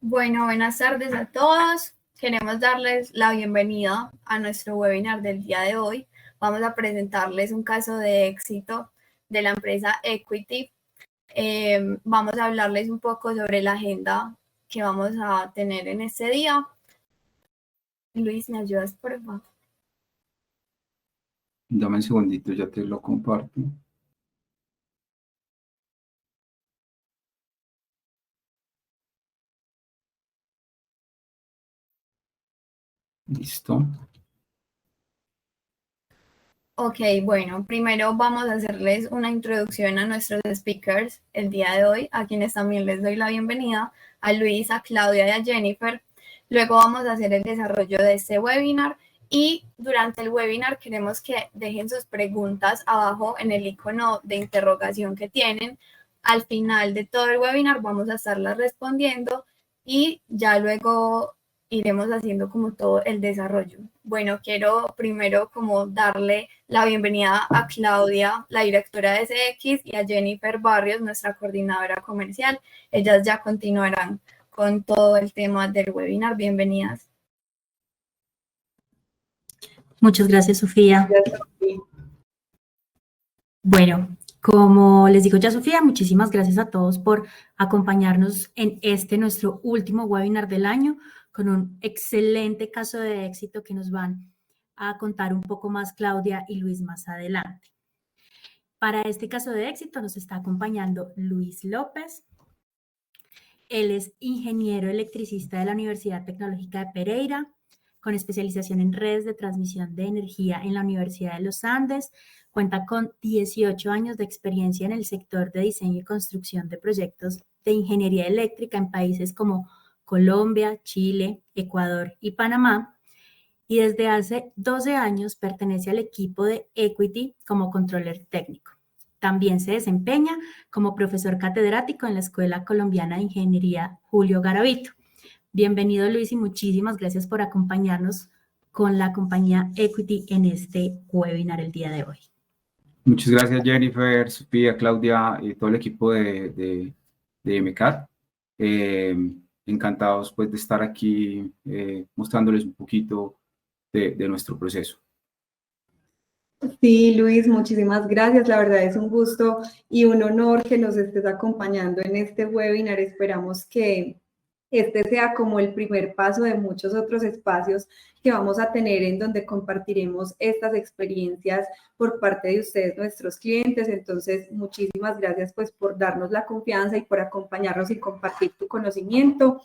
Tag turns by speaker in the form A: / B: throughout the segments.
A: Bueno, buenas tardes a todos. Queremos darles la bienvenida a nuestro webinar del día de hoy. Vamos a presentarles un caso de éxito de la empresa Equity. Vamos a hablarles un poco sobre la agenda que vamos a tener en este día. Luis, ¿me ayudas, por favor?
B: Dame un segundito, ya te lo comparto. Listo.
A: Ok, bueno, primero vamos a hacerles una introducción a nuestros speakers el día de hoy, a quienes también les doy la bienvenida, a Luis, a Claudia y a Jennifer. Luego vamos a hacer el desarrollo de este webinar y durante el webinar queremos que dejen sus preguntas abajo en el icono de interrogación que tienen. Al final de todo el webinar vamos a estarlas respondiendo y ya luego iremos haciendo como todo el desarrollo. Bueno, quiero primero como darle la bienvenida a Claudia, la directora de SX, y a Jennifer Barrios, nuestra coordinadora comercial. Ellas ya continuarán con todo el tema del webinar. Bienvenidas.
C: Muchas gracias, Sofía. Bueno, como les dijo ya Sofía, muchísimas gracias a todos por acompañarnos en nuestro último webinar del año con un excelente caso de éxito que nos van a contar un poco más Claudia y Luis más adelante. Para este caso de éxito nos está acompañando Luis López. Él es ingeniero electricista de la Universidad Tecnológica de Pereira, con especialización en redes de transmisión de energía en la Universidad de los Andes. Cuenta con 18 años de experiencia en el sector de diseño y construcción de proyectos de ingeniería eléctrica en países como Colombia, Chile, Ecuador y Panamá. Y desde hace 12 años pertenece al equipo de Equity como controller técnico. También se desempeña como profesor catedrático en la Escuela Colombiana de Ingeniería Julio Garavito. Bienvenido, Luis, y muchísimas gracias por acompañarnos con la compañía Equity en este webinar el día de hoy.
B: Muchas gracias, Jennifer, Sofía, Claudia y todo el equipo de MCAT. Encantados pues, de estar aquí mostrándoles un poquito de nuestro proceso.
D: Sí, Luis, muchísimas gracias. La verdad es un gusto y un honor que nos estés acompañando en este webinar. Esperamos que este sea como el primer paso de muchos otros espacios que vamos a tener en donde compartiremos estas experiencias por parte de ustedes, nuestros clientes. Entonces, muchísimas gracias pues por darnos la confianza y por acompañarnos y compartir tu conocimiento.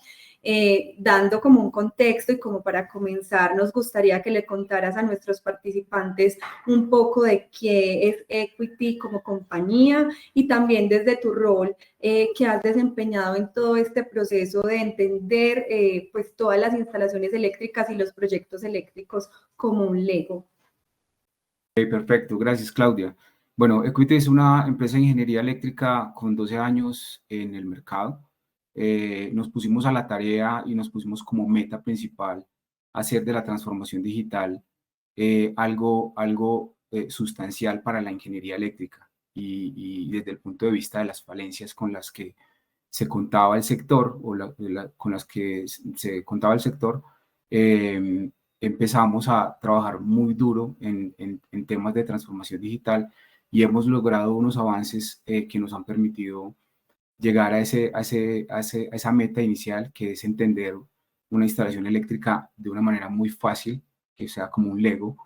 D: Dando como un contexto y como para comenzar, nos gustaría que le contaras a nuestros participantes un poco de qué es Equity como compañía y también desde tu rol que has desempeñado en todo este proceso de entender pues todas las instalaciones eléctricas y los proyectos eléctricos como un Lego.
B: Perfecto, gracias, Claudia. Bueno, Equity es una empresa de ingeniería eléctrica con 12 años en el mercado. Nos pusimos a la tarea y nos pusimos como meta principal hacer de la transformación digital algo sustancial para la ingeniería eléctrica y desde el punto de vista de las falencias con las que se contaba el sector o con las que se contaba el sector, empezamos a trabajar muy duro en temas de transformación digital y hemos logrado unos avances que nos han permitido llegar a esa meta inicial, que es entender una instalación eléctrica de una manera muy fácil, que sea como un Lego,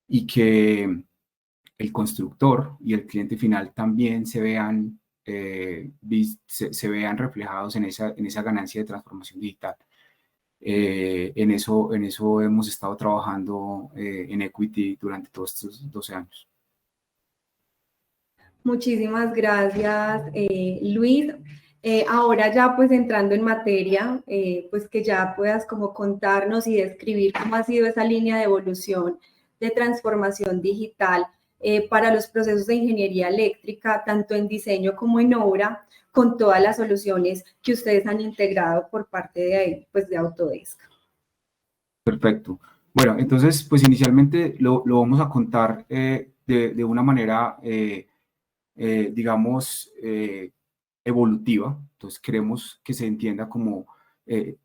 B: y que el constructor y el cliente final también se vean reflejados en esa ganancia de transformación digital. En eso hemos estado trabajando en Equity durante todos estos 12 años.
D: Muchísimas gracias, Luis. Ahora ya pues entrando en materia, pues que ya puedas como contarnos y describir cómo ha sido esa línea de evolución de transformación digital para los procesos de ingeniería eléctrica, tanto en diseño como en obra, con todas las soluciones que ustedes han integrado por parte de Autodesk.
B: Perfecto. Bueno, entonces, pues inicialmente lo vamos a contar de una manera, digamos, evolutiva. Entonces, queremos que se entienda como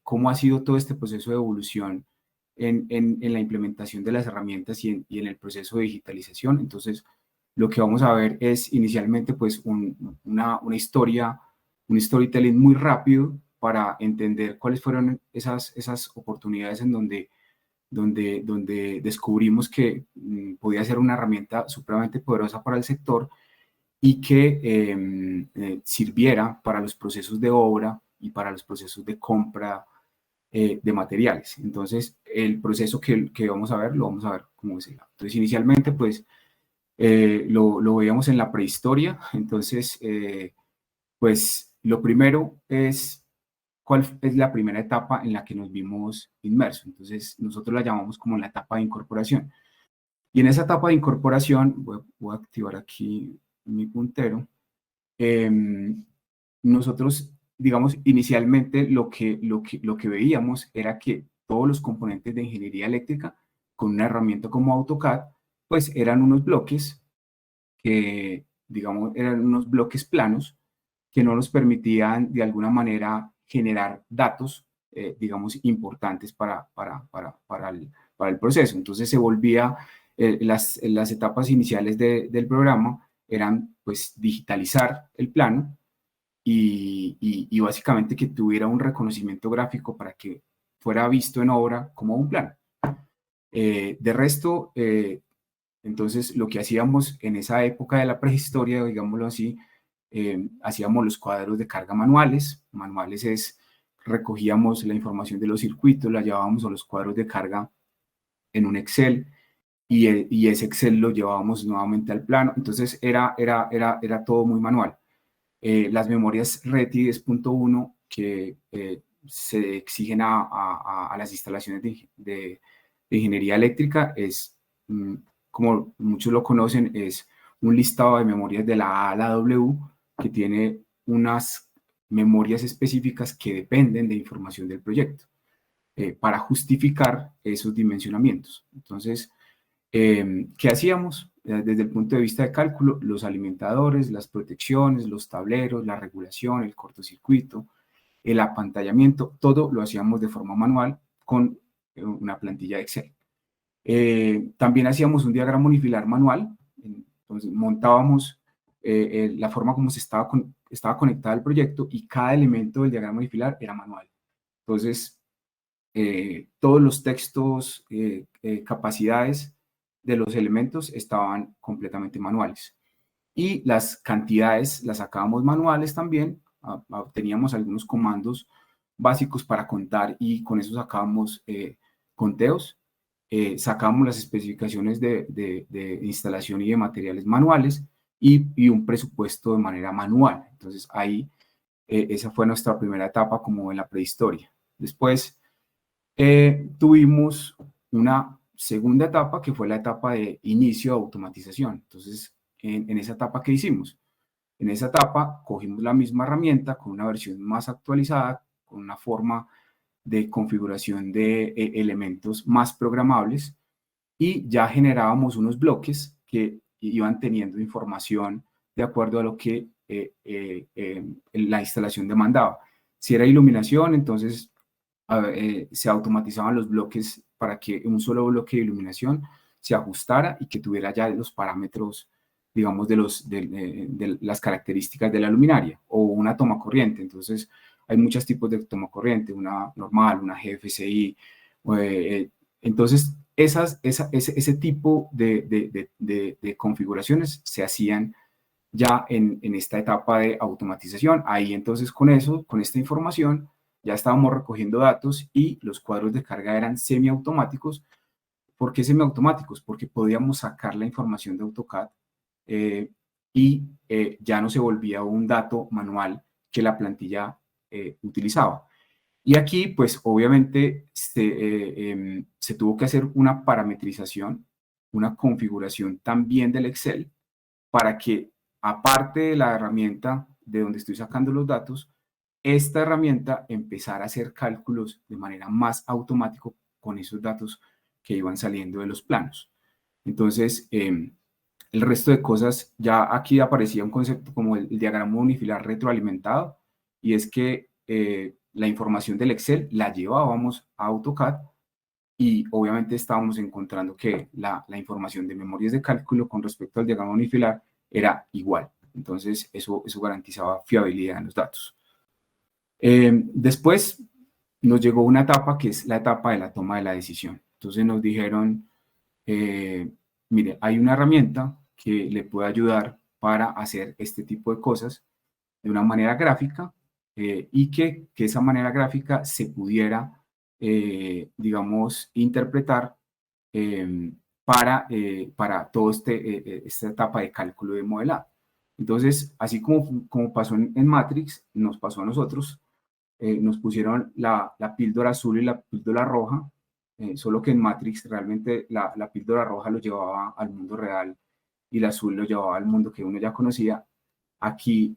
B: cómo ha sido todo este proceso de evolución en la implementación de las herramientas y en el proceso de digitalización. Entonces, lo que vamos a ver es inicialmente pues una historia, un storytelling muy rápido para entender cuáles fueron esas oportunidades en donde descubrimos que podía ser una herramienta supremamente poderosa para el sector y que sirviera para los procesos de obra y para los procesos de compra de materiales. Entonces, el proceso que vamos a ver, lo vamos a ver como es el lado. Entonces, inicialmente, pues, lo veíamos en la prehistoria. Entonces, pues, lo primero es cuál es la primera etapa en la que nos vimos inmersos. Entonces, nosotros la llamamos como la etapa de incorporación. Y en esa etapa de incorporación, voy a activar aquí mi puntero, nosotros, digamos, inicialmente lo que veíamos era que todos los componentes de ingeniería eléctrica, con una herramienta como AutoCAD, pues eran unos bloques que, digamos, eran unos bloques planos que no nos permitían de alguna manera generar datos, digamos, importantes para el proceso. Entonces se volvía, las etapas iniciales del programa eran pues digitalizar el plano y básicamente que tuviera un reconocimiento gráfico para que fuera visto en obra como un plano. De resto, entonces lo que hacíamos en esa época de la prehistoria, digámoslo así, hacíamos los cuadros de carga manuales. Manuales es, recogíamos la información de los circuitos, la llevábamos a los cuadros de carga en un Excel y ese Excel lo llevábamos nuevamente al plano. Entonces era todo muy manual. Las memorias RETI 10.1 que se exigen a las instalaciones de ingeniería eléctrica es, como muchos lo conocen, es un listado de memorias de la A a la W que tiene unas memorias específicas que dependen de información del proyecto para justificar esos dimensionamientos. Entonces, ¿qué hacíamos? Desde el punto de vista de cálculo, los alimentadores, las protecciones, los tableros, la regulación, el cortocircuito, el apantallamiento, todo lo hacíamos de forma manual con una plantilla de Excel. También hacíamos un diagrama unifilar manual. Entonces montábamos la forma como estaba conectado el proyecto y cada elemento del diagrama unifilar era manual. Entonces, todos los textos, capacidades de los elementos estaban completamente manuales. Y las cantidades las sacábamos manuales también. Teníamos algunos comandos básicos para contar y con eso sacábamos conteos. Sacábamos las especificaciones de instalación y de materiales manuales y un presupuesto de manera manual. Entonces ahí esa fue nuestra primera etapa como en la prehistoria. Después tuvimos una segunda etapa que fue la etapa de inicio de automatización. Entonces, en esa etapa, ¿qué hicimos? En esa etapa cogimos la misma herramienta con una versión más actualizada, con una forma de configuración de elementos más programables y ya generábamos unos bloques que iban teniendo información de acuerdo a lo que la instalación demandaba. Si era iluminación, entonces se automatizaban los bloques para que un solo bloque de iluminación se ajustara y que tuviera ya los parámetros, digamos, de las características de la luminaria o una toma corriente. Entonces, hay muchos tipos de toma corriente, una normal, una GFCI. Entonces, ese tipo de configuraciones se hacían ya en esta etapa de automatización. Ahí entonces con esta información, ya estábamos recogiendo datos y los cuadros de carga eran semiautomáticos. ¿Por qué semiautomáticos? Porque podíamos sacar la información de AutoCAD y ya no se volvía un dato manual que la plantilla utilizaba. Y aquí, pues obviamente se tuvo que hacer una parametrización, una configuración también del Excel para que, aparte de la herramienta de donde estoy sacando los datos, esta herramienta empezara a hacer cálculos de manera más automática con esos datos que iban saliendo de los planos. Entonces, el resto de cosas, ya aquí aparecía un concepto como el diagrama unifilar retroalimentado, y es que la información del Excel la llevábamos a AutoCAD y obviamente estábamos encontrando que la información de memorias de cálculo con respecto al diagrama unifilar era igual. Entonces, eso garantizaba fiabilidad en los datos. Después nos llegó una etapa que es la etapa de la toma de la decisión. Entonces nos dijeron, mire, hay una herramienta que le puede ayudar para hacer este tipo de cosas de una manera gráfica y que esa manera gráfica se pudiera, digamos, interpretar para toda esta etapa de cálculo de modelado. Entonces, así como pasó en Matrix, nos pasó a nosotros, nos pusieron la píldora azul y la píldora roja, solo que en Matrix realmente la píldora roja lo llevaba al mundo real y la azul lo llevaba al mundo que uno ya conocía. Aquí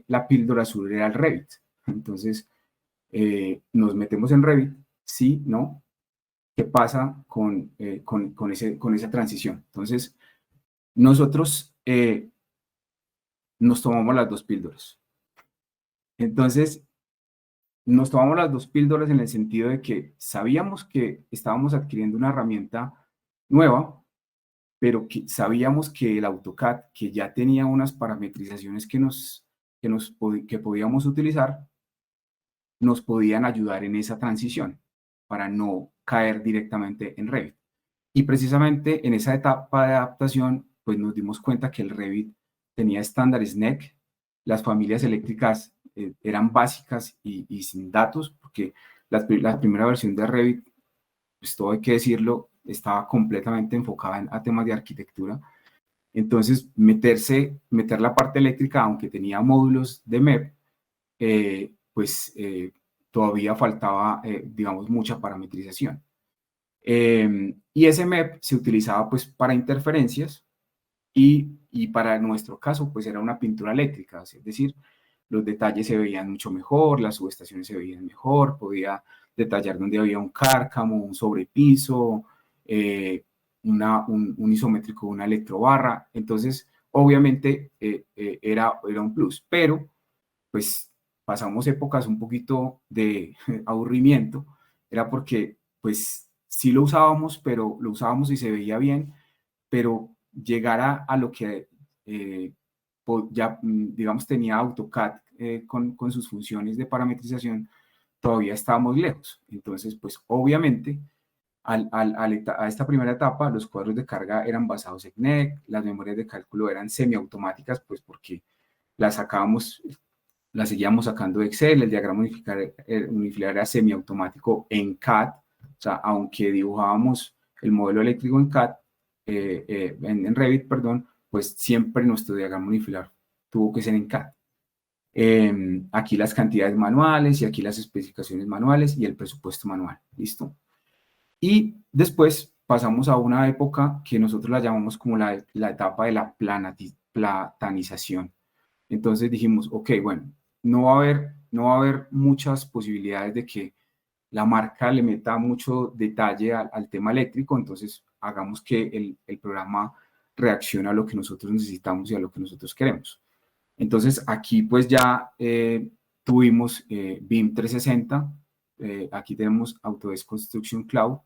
B: la píldora azul era el Revit. Entonces, nos metemos en Revit, sí, ¿no? ¿Qué pasa con esa transición? Entonces, nosotros nos tomamos las dos píldoras. Entonces, nos tomamos las dos píldoras en el sentido de que sabíamos que estábamos adquiriendo una herramienta nueva, pero que sabíamos que el AutoCAD, que ya tenía unas parametrizaciones que podíamos utilizar, nos podían ayudar en esa transición para no caer directamente en Revit. Y precisamente en esa etapa de adaptación, pues nos dimos cuenta que el Revit tenía estándares NEC, las familias eléctricas eran básicas y sin datos, porque la primera versión de Revit, pues todo hay que decirlo, estaba completamente enfocada a temas de arquitectura. Entonces, meter la parte eléctrica, aunque tenía módulos de MEP, todavía faltaba, digamos, mucha parametrización. Y ese MEP se utilizaba pues para interferencias y para nuestro caso pues era una pintura eléctrica, es decir, los detalles se veían mucho mejor, las subestaciones se veían mejor, podía detallar donde había un cárcamo, un sobrepiso, un isométrico, una electrobarra. Entonces, obviamente era un plus, pero pues pasamos épocas un poquito de aburrimiento, era porque pues sí lo usábamos, pero lo usábamos y se veía bien, pero llegar a lo que ya, digamos, tenía AutoCAD con sus funciones de parametrización, todavía estábamos lejos. Entonces, pues obviamente, a esta primera etapa, los cuadros de carga eran basados en NEC, las memorias de cálculo eran semiautomáticas, pues porque las seguíamos sacando de Excel, el diagrama unifilar era semiautomático en CAD, o sea, aunque dibujábamos el modelo eléctrico en CAD, en Revit, perdón, pues siempre nuestro diagrama unifilar tuvo que ser en CAD. Aquí las cantidades manuales y aquí las especificaciones manuales y el presupuesto manual, ¿listo? Y después pasamos a una época que nosotros la llamamos como la etapa de la platanización. Entonces dijimos, ok, bueno, no va a haber muchas posibilidades de que la marca le meta mucho detalle al tema eléctrico, entonces hagamos que el programa reaccione a lo que nosotros necesitamos y a lo que nosotros queremos. Entonces aquí pues ya tuvimos BIM 360, aquí tenemos Autodesk Construction Cloud,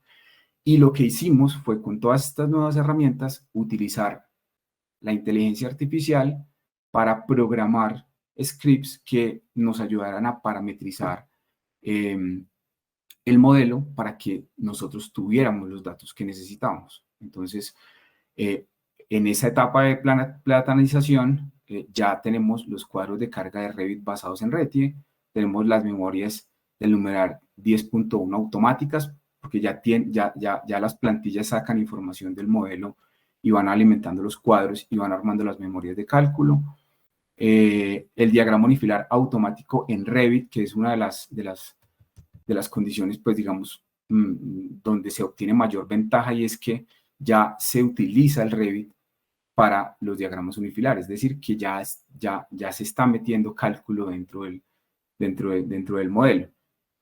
B: y lo que hicimos fue con todas estas nuevas herramientas utilizar la inteligencia artificial para programar scripts que nos ayudaran a parametrizar el modelo para que nosotros tuviéramos los datos que necesitábamos. Entonces, en esa etapa de platanización, ya tenemos los cuadros de carga de Revit basados en Retie, tenemos las memorias del numeral 10.1 automáticas, porque ya las plantillas sacan información del modelo y van alimentando los cuadros y van armando las memorias de cálculo. El diagrama unifilar automático en Revit, que es una de las condiciones, pues digamos, donde se obtiene mayor ventaja, y es que ya se utiliza el Revit para los diagramas unifilares, es decir, que ya se está metiendo cálculo dentro del modelo.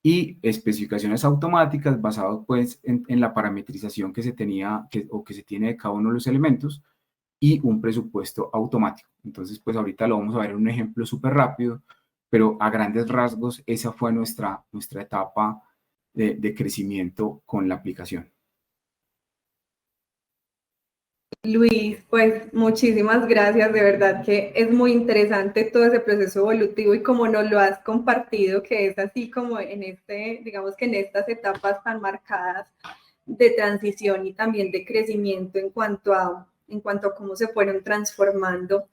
B: Y especificaciones automáticas basadas pues en la parametrización que se tenía o que se tiene de cada uno de los elementos, y un presupuesto automático. Entonces, pues ahorita lo vamos a ver en un ejemplo súper rápido, pero a grandes rasgos esa fue nuestra etapa de crecimiento con la aplicación.
D: Luis, pues muchísimas gracias, de verdad que es muy interesante todo ese proceso evolutivo y como nos lo has compartido, que es así como en digamos que en estas etapas tan marcadas de transición y también de crecimiento en cuanto a cómo se fueron transformando.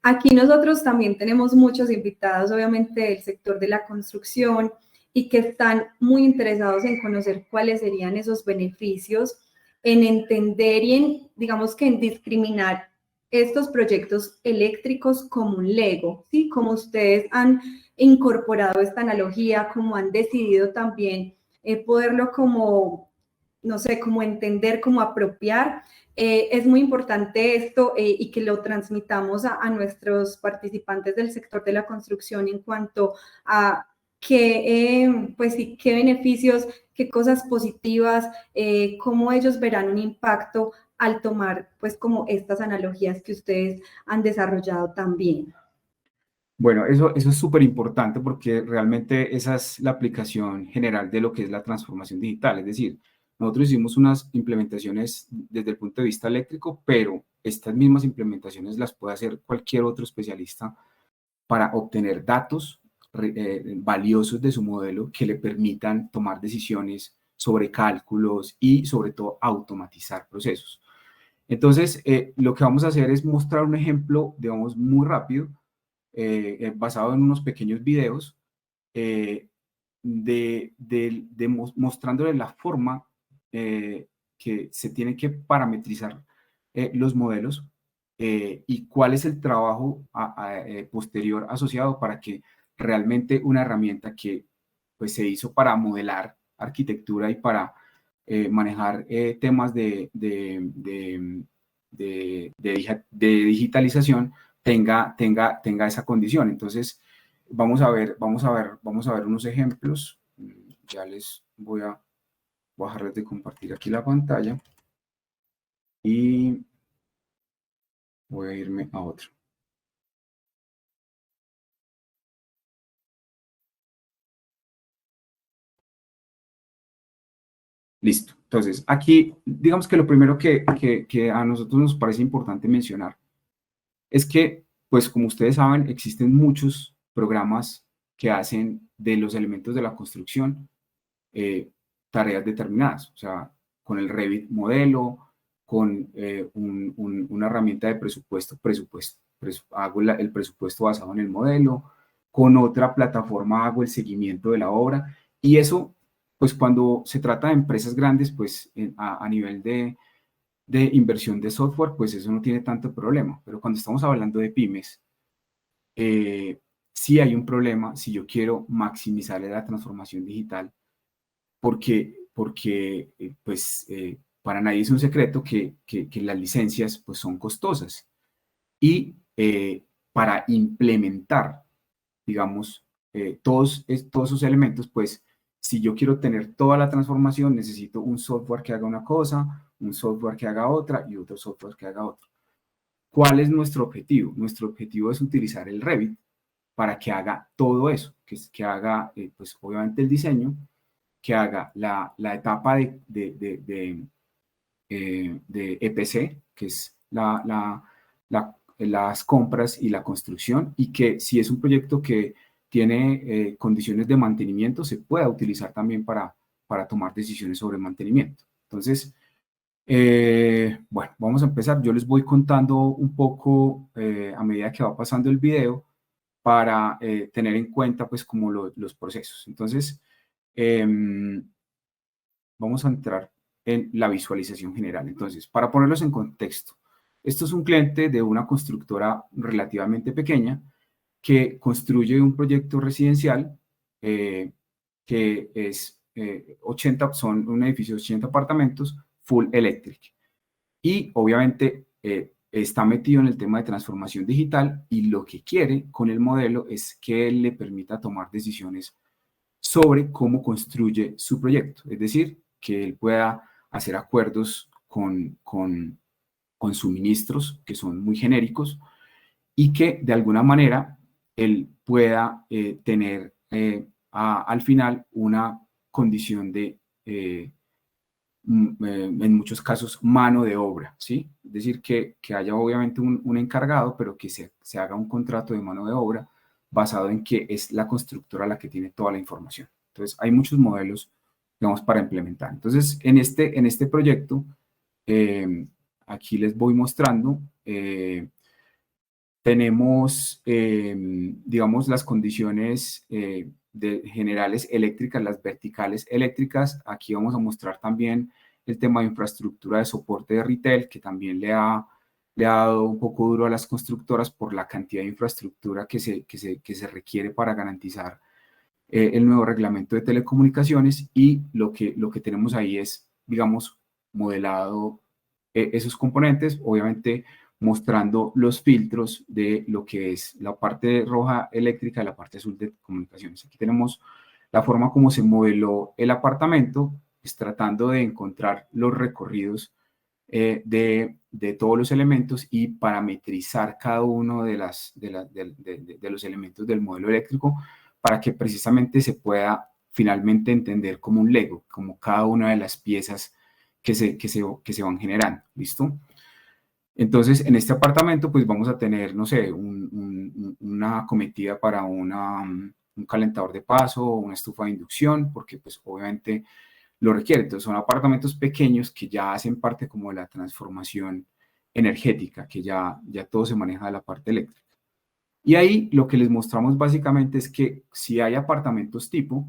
D: Aquí nosotros también tenemos muchos invitados, obviamente, del sector de la construcción y que están muy interesados en conocer cuáles serían esos beneficios, en entender y en, digamos que en discriminar estos proyectos eléctricos como un Lego, ¿sí? Como ustedes han incorporado esta analogía, como han decidido también poderlo como, no sé, como entender, como apropiar. Es muy importante esto y que lo transmitamos a nuestros participantes del sector de la construcción en cuanto a pues sí, qué beneficios, qué cosas positivas, cómo ellos verán un impacto al tomar pues como estas analogías que ustedes han desarrollado también.
B: Bueno, eso es súper importante porque realmente esa es la aplicación general de lo que es la transformación digital. Es decir, nosotros hicimos unas implementaciones desde el punto de vista eléctrico, pero estas mismas implementaciones las puede hacer cualquier otro especialista para obtener datos valiosos de su modelo que le permitan tomar decisiones sobre cálculos y sobre todo automatizar procesos. Entonces, lo que vamos a hacer es mostrar un ejemplo, digamos, muy rápido, basado en unos pequeños videos, mostrándole la forma que se tiene que parametrizar los modelos y cuál es el trabajo posterior asociado para que realmente una herramienta que pues, se hizo para modelar arquitectura y para manejar temas de digitalización tenga esa condición. Entonces, vamos a ver unos ejemplos. Ya les voy a bajarles de compartir aquí la pantalla y voy a irme a otro. Listo. Entonces, aquí, digamos que lo primero que a nosotros nos parece importante mencionar es que, pues como ustedes saben, existen muchos programas que hacen de los elementos de la construcción tareas determinadas, o sea, con el Revit modelo, con una herramienta de presupuesto, hago el presupuesto basado en el modelo, con otra plataforma hago el seguimiento de la obra, y eso, pues cuando se trata de empresas grandes, pues a nivel de inversión de software, pues eso no tiene tanto problema, pero cuando estamos hablando de pymes, sí hay un problema si yo quiero maximizar la transformación digital, porque pues, para nadie es un secreto que las licencias pues, son costosas. Y para implementar, digamos, todos esos elementos, pues, si yo quiero tener toda la transformación, necesito un software que haga una cosa, un software que haga otra y otro software que haga otra. ¿Cuál es nuestro objetivo? Nuestro objetivo es utilizar el Revit para que haga todo eso, que haga, pues, obviamente el diseño, que haga la etapa de EPC, que es las compras y la construcción, y que si es un proyecto que tiene condiciones de mantenimiento, se pueda utilizar también para tomar decisiones sobre mantenimiento. Entonces, bueno, vamos a empezar. Yo les voy contando un poco a medida que va pasando el video para tener en cuenta pues como los procesos. Entonces, vamos a entrar en la visualización general. Entonces, para ponerlos en contexto, esto es un cliente de una constructora relativamente pequeña que construye un proyecto residencial que es 80, son un edificio de 80 apartamentos full electric. Y obviamente está metido en el tema de transformación digital y lo que quiere con el modelo es que él le permita tomar decisiones sobre cómo construye su proyecto. Es decir, que él pueda hacer acuerdos con suministros que son muy genéricos y que de alguna manera él pueda tener al final una condición de, en muchos casos, mano de obra, ¿sí? Es decir, que haya obviamente un encargado, pero que se haga un contrato de mano de obra basado en que es la constructora la que tiene toda la información. Entonces, hay muchos modelos, digamos, para implementar. Entonces, en este proyecto, aquí les voy mostrando, tenemos, digamos, las condiciones generales eléctricas, las verticales eléctricas. Aquí vamos a mostrar también el tema de infraestructura de soporte de retail, que también le ha dado un poco duro a las constructoras por la cantidad de infraestructura que se requiere para garantizar el nuevo reglamento de telecomunicaciones, y lo que tenemos ahí es, digamos, modelado esos componentes, obviamente mostrando los filtros de lo que es la parte roja eléctrica y la parte azul de comunicaciones. Aquí tenemos la forma como se modeló el apartamento, pues tratando de encontrar los recorridos de todos los elementos y parametrizar cada uno de los elementos del modelo eléctrico para que precisamente se pueda finalmente entender como un Lego, como cada una de las piezas que se van generando, ¿listo? Entonces, en este apartamento, pues vamos a tener, no sé, una acometida para un calentador de paso, una estufa de inducción, porque pues obviamente lo requiere. Entonces, son apartamentos pequeños que ya hacen parte como de la transformación energética, que ya todo se maneja de la parte eléctrica. Y ahí lo que les mostramos básicamente es que si hay apartamentos tipo,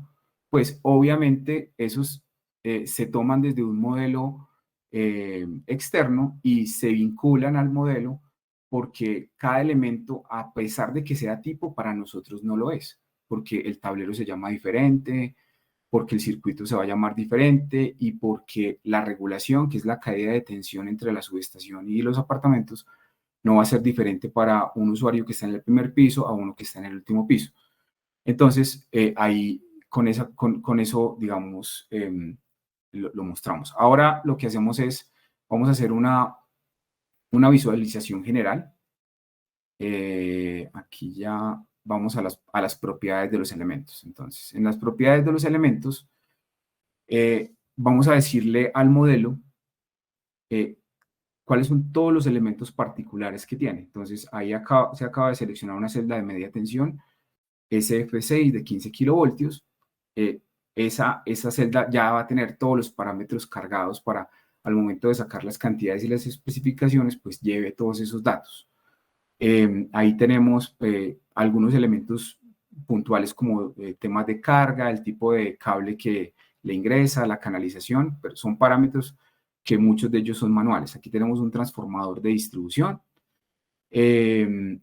B: pues obviamente esos se toman desde un modelo externo y se vinculan al modelo, porque cada elemento, a pesar de que sea tipo, para nosotros no lo es, porque el tablero se llama diferente, porque el circuito se va a llamar diferente y porque la regulación, que es la caída de tensión entre la subestación y los apartamentos, no va a ser diferente para un usuario que está en el primer piso a uno que está en el último piso. Entonces, ahí con eso, digamos, lo mostramos. Ahora lo que hacemos es, vamos a hacer una visualización general. Aquí ya vamos a las propiedades de los elementos. Entonces, en las propiedades de los elementos, vamos a decirle al modelo cuáles son todos los elementos particulares que tiene. Entonces, ahí se acaba de seleccionar una celda de media tensión SF6 de 15 kilovoltios. Esa celda ya va a tener todos los parámetros cargados para, al momento de sacar las cantidades y las especificaciones, pues lleve todos esos datos. Ahí tenemos algunos elementos puntuales como temas de carga, el tipo de cable que le ingresa, la canalización, pero son parámetros que muchos de ellos son manuales. Aquí tenemos un transformador de distribución.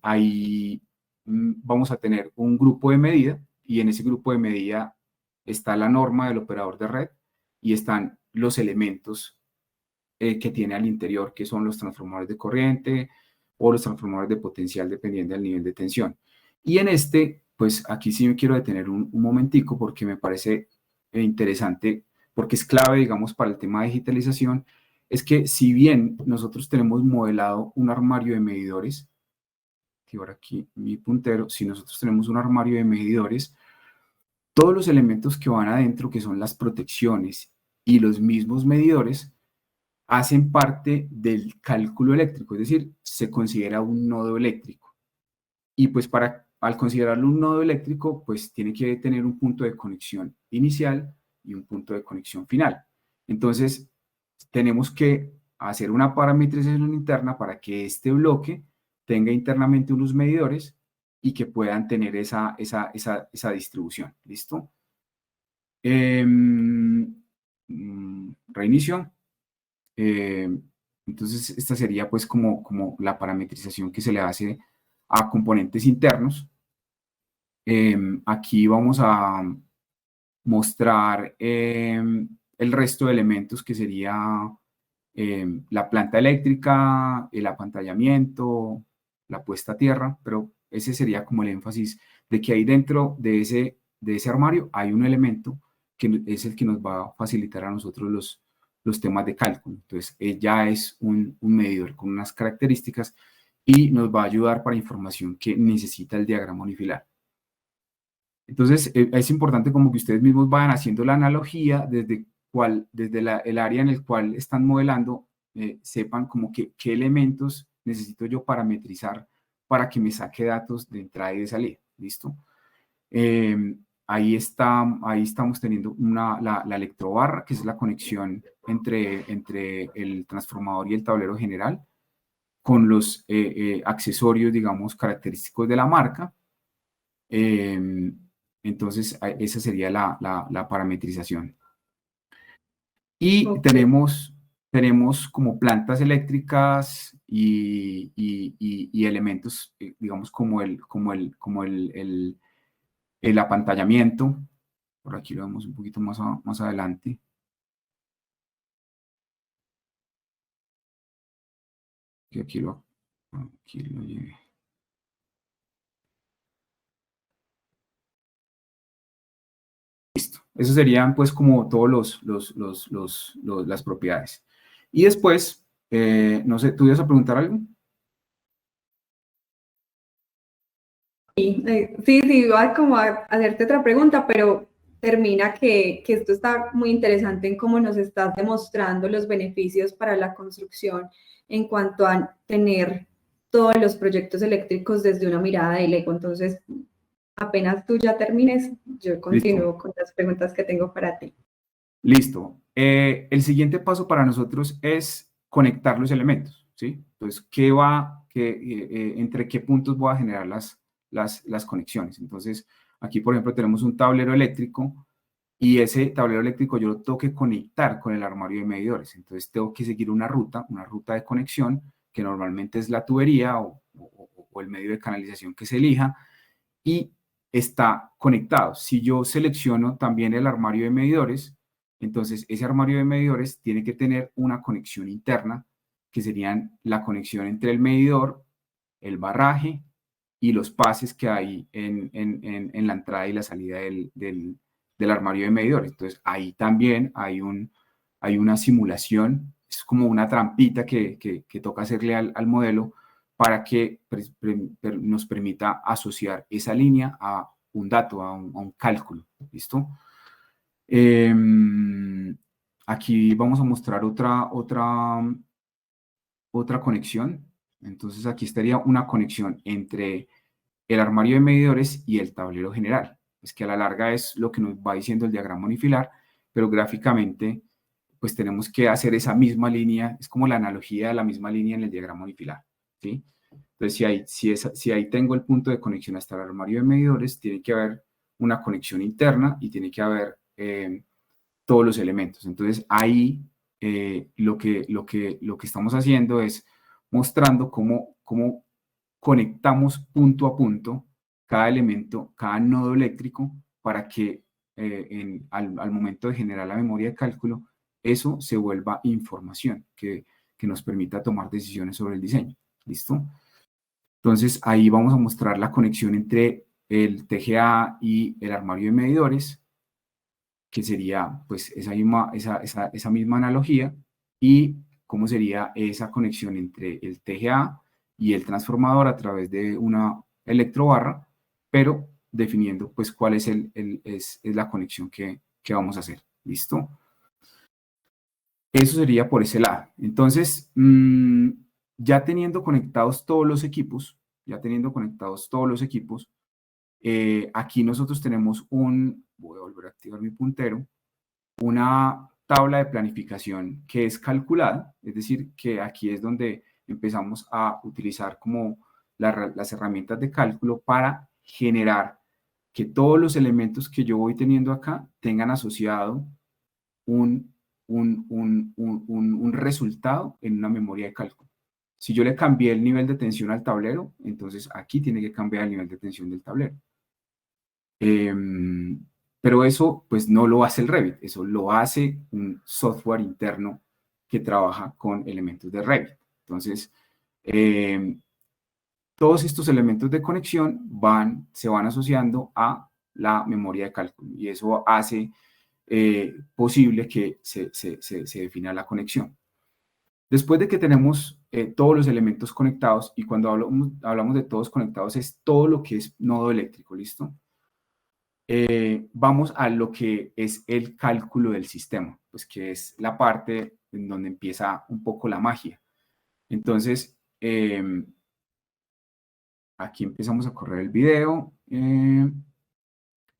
B: Ahí vamos a tener un grupo de medida, y en ese grupo de medida está la norma del operador de red y están los elementos que tiene al interior, que son los transformadores de corriente o los transformadores de potencial, dependiendo del nivel de tensión. Y en pues aquí sí me quiero detener un momentico, porque me parece interesante, porque es clave, digamos, para el tema de digitalización. Es que si bien nosotros tenemos modelado un armario de medidores, y ahora aquí mi puntero, si nosotros tenemos un armario de medidores, todos los elementos que van adentro, que son las protecciones y los mismos medidores, hacen parte del cálculo eléctrico, es decir, se considera un nodo eléctrico. Y pues al considerarlo un nodo eléctrico, pues tiene que tener un punto de conexión inicial y un punto de conexión final. Entonces, tenemos que hacer una parametrización interna para que este bloque tenga internamente unos medidores y que puedan tener esa distribución. ¿Listo? Reinicio. Entonces, esta sería pues como la parametrización que se le hace a componentes internos. Aquí vamos a mostrar el resto de elementos, que sería la planta eléctrica, el apantallamiento, la puesta a tierra, pero ese sería como el énfasis de que ahí dentro de ese armario hay un elemento que es el que nos va a facilitar a nosotros los temas de cálculo. Entonces, ya es un medidor con unas características y nos va a ayudar para información que necesita el diagrama unifilar. Entonces, es importante como que ustedes mismos vayan haciendo la analogía desde el área en el cual están modelando, sepan como que qué elementos necesito yo parametrizar para que me saque datos de entrada y de salida. ¿Listo? Ahí estamos teniendo la electrobarra, que es la conexión entre el transformador y el tablero general, con los accesorios, digamos, característicos de la marca. Entonces, esa sería la parametrización. Y
D: Ok.
B: tenemos como plantas eléctricas y elementos, digamos, como el apantallamiento. Por aquí lo vemos un poquito más adelante. Y aquí lo llevé. Listo. Esos serían pues como todos las propiedades. Y después, no sé, ¿tú ibas a preguntar algo?
D: Sí, iba como a hacerte otra pregunta, pero termina que esto está muy interesante en cómo nos estás demostrando los beneficios para la construcción en cuanto a tener todos los proyectos eléctricos desde una mirada de Lego. Entonces, apenas tú ya termines, yo
B: Listo.
D: continúo con las preguntas que tengo para ti.
B: Listo. El siguiente paso para nosotros es conectar los elementos, ¿sí? Entonces, ¿entre qué puntos voy a generar las conexiones? Entonces, aquí, por ejemplo, tenemos un tablero eléctrico y ese tablero eléctrico yo lo tengo que conectar con el armario de medidores. Entonces, tengo que seguir una ruta de conexión, que normalmente es la tubería o el medio de canalización que se elija, y está conectado. Si yo selecciono también el armario de medidores, entonces ese armario de medidores tiene que tener una conexión interna, que serían la conexión entre el medidor, el barraje y los pases que hay en la entrada y la salida del armario de medidores. Entonces ahí también hay una simulación, es como una trampita que toca hacerle al modelo para que nos permita asociar esa línea a un dato, a un cálculo. ¿Listo? Aquí vamos a mostrar otra conexión. Entonces aquí estaría una conexión entre el armario de medidores y el tablero general. Es que a la larga es lo que nos va diciendo el diagrama unifilar, pero gráficamente pues tenemos que hacer esa misma línea, es como la analogía de la misma línea en el diagrama unifilar, ¿sí? Entonces, si ahí tengo el punto de conexión hasta el armario de medidores, tiene que haber una conexión interna y tiene que haber todos los elementos. Entonces, ahí lo que estamos haciendo es mostrando cómo conectamos punto a punto cada elemento, cada nodo eléctrico, para que al momento de generar la memoria de cálculo, eso se vuelva información que nos permita tomar decisiones sobre el diseño. ¿Listo? Entonces, ahí vamos a mostrar la conexión entre el TGA y el armario de medidores, que sería pues esa misma analogía, y cómo sería esa conexión entre el TGA y el transformador a través de una electrobarra, pero definiendo pues cuál es la conexión que vamos a hacer. ¿Listo? Eso sería por ese lado. Entonces, ya teniendo conectados todos los equipos, aquí nosotros tenemos voy a volver a activar mi puntero, una tabla de planificación que es calculada, es decir, que aquí es donde empezamos a utilizar como las herramientas de cálculo para generar que todos los elementos que yo voy teniendo acá tengan asociado un resultado en una memoria de cálculo. Si yo le cambié el nivel de tensión al tablero, entonces aquí tiene que cambiar el nivel de tensión del tablero. Pero eso pues no lo hace el Revit, eso lo hace un software interno que trabaja con elementos de Revit. Entonces, todos estos elementos de conexión se van asociando a la memoria de cálculo, y eso hace posible que se defina la conexión. Después de que tenemos todos los elementos conectados, y cuando hablamos de todos conectados es todo lo que es nodo eléctrico, ¿listo? vamos a lo que es el cálculo del sistema, pues que es la parte en donde empieza un poco la magia. Entonces, aquí empezamos a correr el video.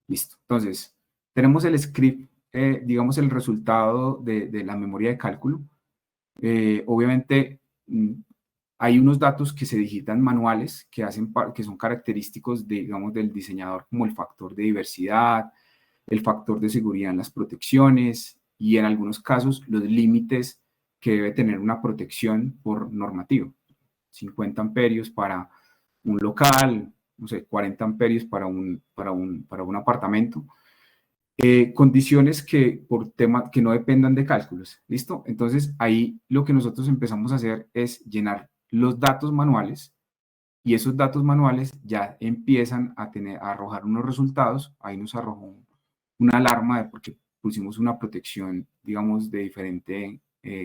B: Listo. Entonces, tenemos el script, digamos el resultado de la memoria de cálculo. Obviamente, hay unos datos que se digitan manuales que son característicos digamos, del diseñador, como el factor de diversidad, el factor de seguridad en las protecciones y en algunos casos los límites que debe tener una protección por normativo. 50 amperios para un local, no sé, 40 amperios para un apartamento. Condiciones que no dependan de cálculos, ¿listo? Entonces ahí lo que nosotros empezamos a hacer es llenar los datos manuales y esos datos manuales ya empiezan a arrojar unos resultados. Ahí nos arrojó una alarma porque pusimos una protección, digamos, de diferente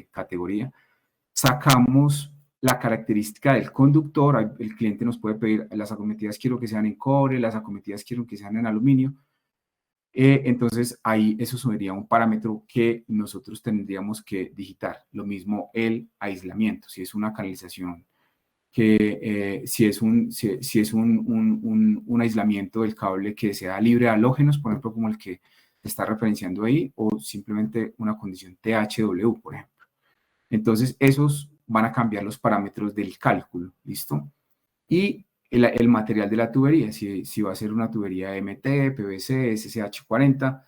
B: categoría. Sacamos la característica del conductor. El cliente nos puede pedir, las acometidas quiero que sean en cobre, las acometidas quiero que sean en aluminio. Entonces ahí eso sería un parámetro que nosotros tendríamos que digitar. Lo mismo el aislamiento, si es una canalización, si es un aislamiento del cable que sea libre de halógenos, por ejemplo, como el que está referenciando ahí, o simplemente una condición THW, por ejemplo. Entonces esos van a cambiar los parámetros del cálculo, ¿listo? Y el material de la tubería, si va a ser una tubería MT, PVC, SSH40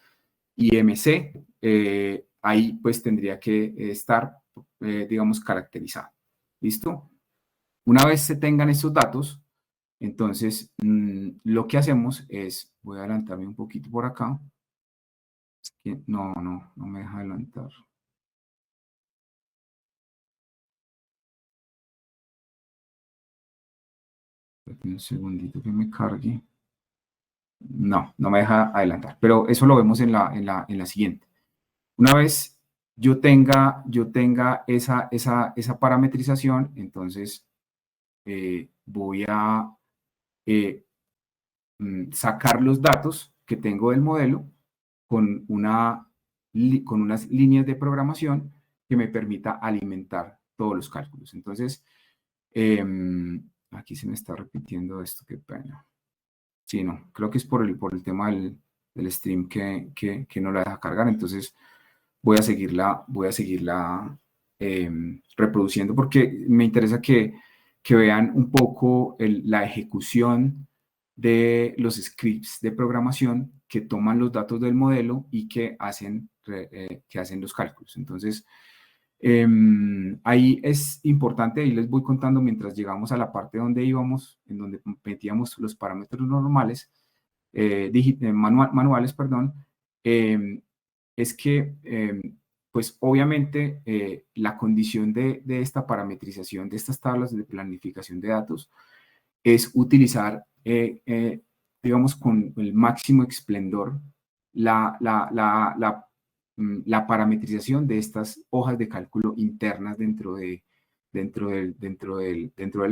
B: y MC, ahí pues tendría que estar, digamos, caracterizado. ¿Listo? Una vez se tengan esos datos, entonces lo que hacemos es, voy a adelantarme un poquito por acá. Es que no me deja adelantar. Un segundito que me cargue. No me deja adelantar, pero eso lo vemos en la siguiente. Una vez yo tenga esa parametrización, entonces voy a sacar los datos que tengo del modelo con unas líneas de programación que me permita alimentar todos los cálculos. Entonces, aquí se me está repitiendo esto, qué pena. Sí, no, creo que es por el tema del stream que no la deja cargar. Entonces voy a seguirla reproduciendo porque me interesa que vean un poco la ejecución de los scripts de programación que toman los datos del modelo y que hacen los cálculos. Entonces, ahí es importante, ahí les voy contando mientras llegamos a la parte donde íbamos, en donde metíamos los parámetros normales, manuales, perdón, es que, pues obviamente, la condición de esta parametrización, de estas tablas de planificación de datos, es utilizar, digamos, con el máximo esplendor la parametrización de estas hojas de cálculo internas dentro del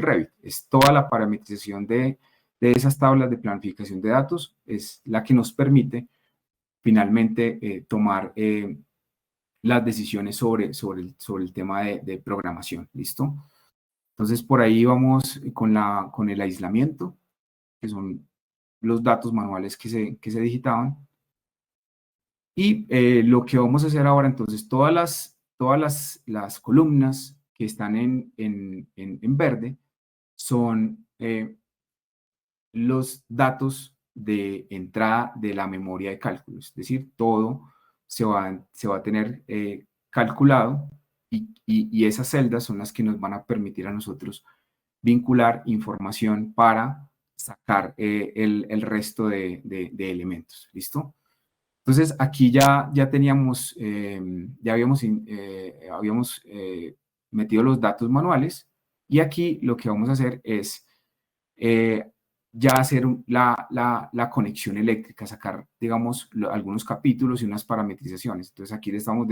B: Revit. Es toda la parametrización de esas tablas de planificación de datos, es la que nos permite finalmente tomar las decisiones sobre el tema de programación. ¿Listo? Entonces, por ahí vamos con el aislamiento, que son los datos manuales que se digitaban. Y lo que vamos a hacer ahora, entonces, todas las columnas que están en verde son los datos de entrada de la memoria de cálculo. Es decir, todo se va a tener calculado y esas celdas son las que nos van a permitir a nosotros vincular información para sacar el resto de elementos. ¿Listo? Entonces, aquí ya teníamos, ya habíamos metido los datos manuales y aquí lo que vamos a hacer es ya hacer la conexión eléctrica, sacar, digamos, algunos capítulos y unas parametrizaciones. Entonces, aquí le estamos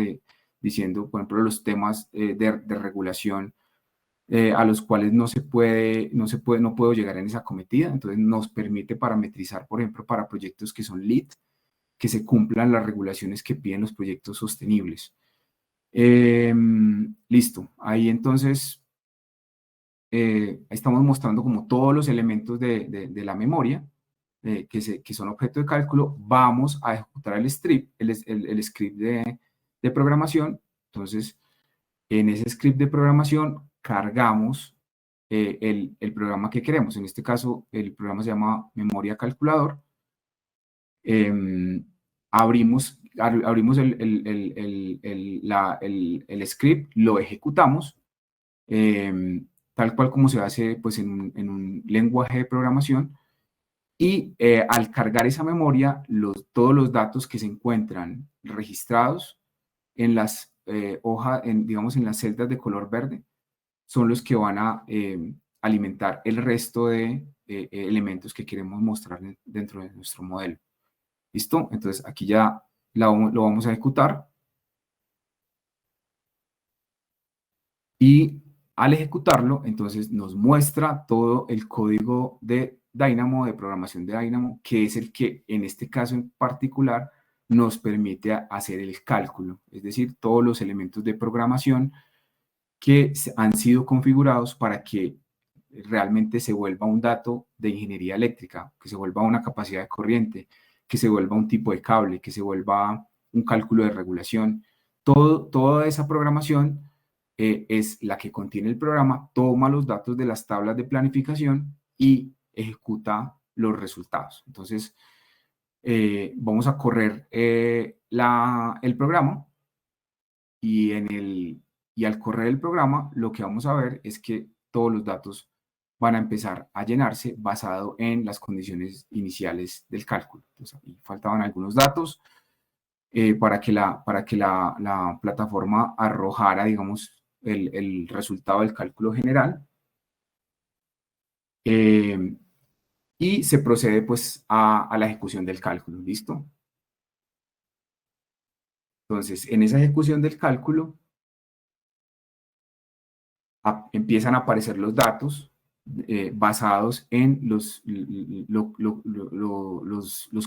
B: diciendo, por ejemplo, los temas de regulación a los cuales no puedo llegar en esa cometida. Entonces nos permite parametrizar, por ejemplo, para proyectos que son LEED, que se cumplan las regulaciones que piden los proyectos sostenibles. Listo, ahí entonces estamos mostrando como todos los elementos de la memoria que son objeto de cálculo. Vamos a ejecutar el script, el script de programación. Entonces, en ese script de programación cargamos el programa que queremos. En este caso, el programa se llama memoria calculador. Abrimos el script, lo ejecutamos, tal cual como se hace pues, en un lenguaje de programación, y al cargar esa memoria, todos los datos que se encuentran registrados en las hojas, digamos en las celdas de color verde, son los que van a alimentar el resto de elementos que queremos mostrar dentro de nuestro modelo. ¿Listo? Entonces aquí ya lo vamos a ejecutar. Y al ejecutarlo, entonces nos muestra todo el código de Dynamo, de programación de Dynamo, que es el que en este caso en particular nos permite hacer el cálculo. Es decir, todos los elementos de programación que han sido configurados para que realmente se vuelva un dato de ingeniería eléctrica, que se vuelva una capacidad de corriente, que se vuelva un tipo de cable, que se vuelva un cálculo de regulación. Toda esa programación es la que contiene el programa, toma los datos de las tablas de planificación y ejecuta los resultados. Entonces, vamos a correr el programa y al correr el programa, lo que vamos a ver es que todos los datos van a empezar a llenarse basado en las condiciones iniciales del cálculo. Entonces, aquí faltaban algunos datos para que la plataforma arrojara, digamos, el resultado del cálculo general. Y se procede, pues, a la ejecución del cálculo. ¿Listo? Entonces, en esa ejecución del cálculo, empiezan a aparecer los datos basados en los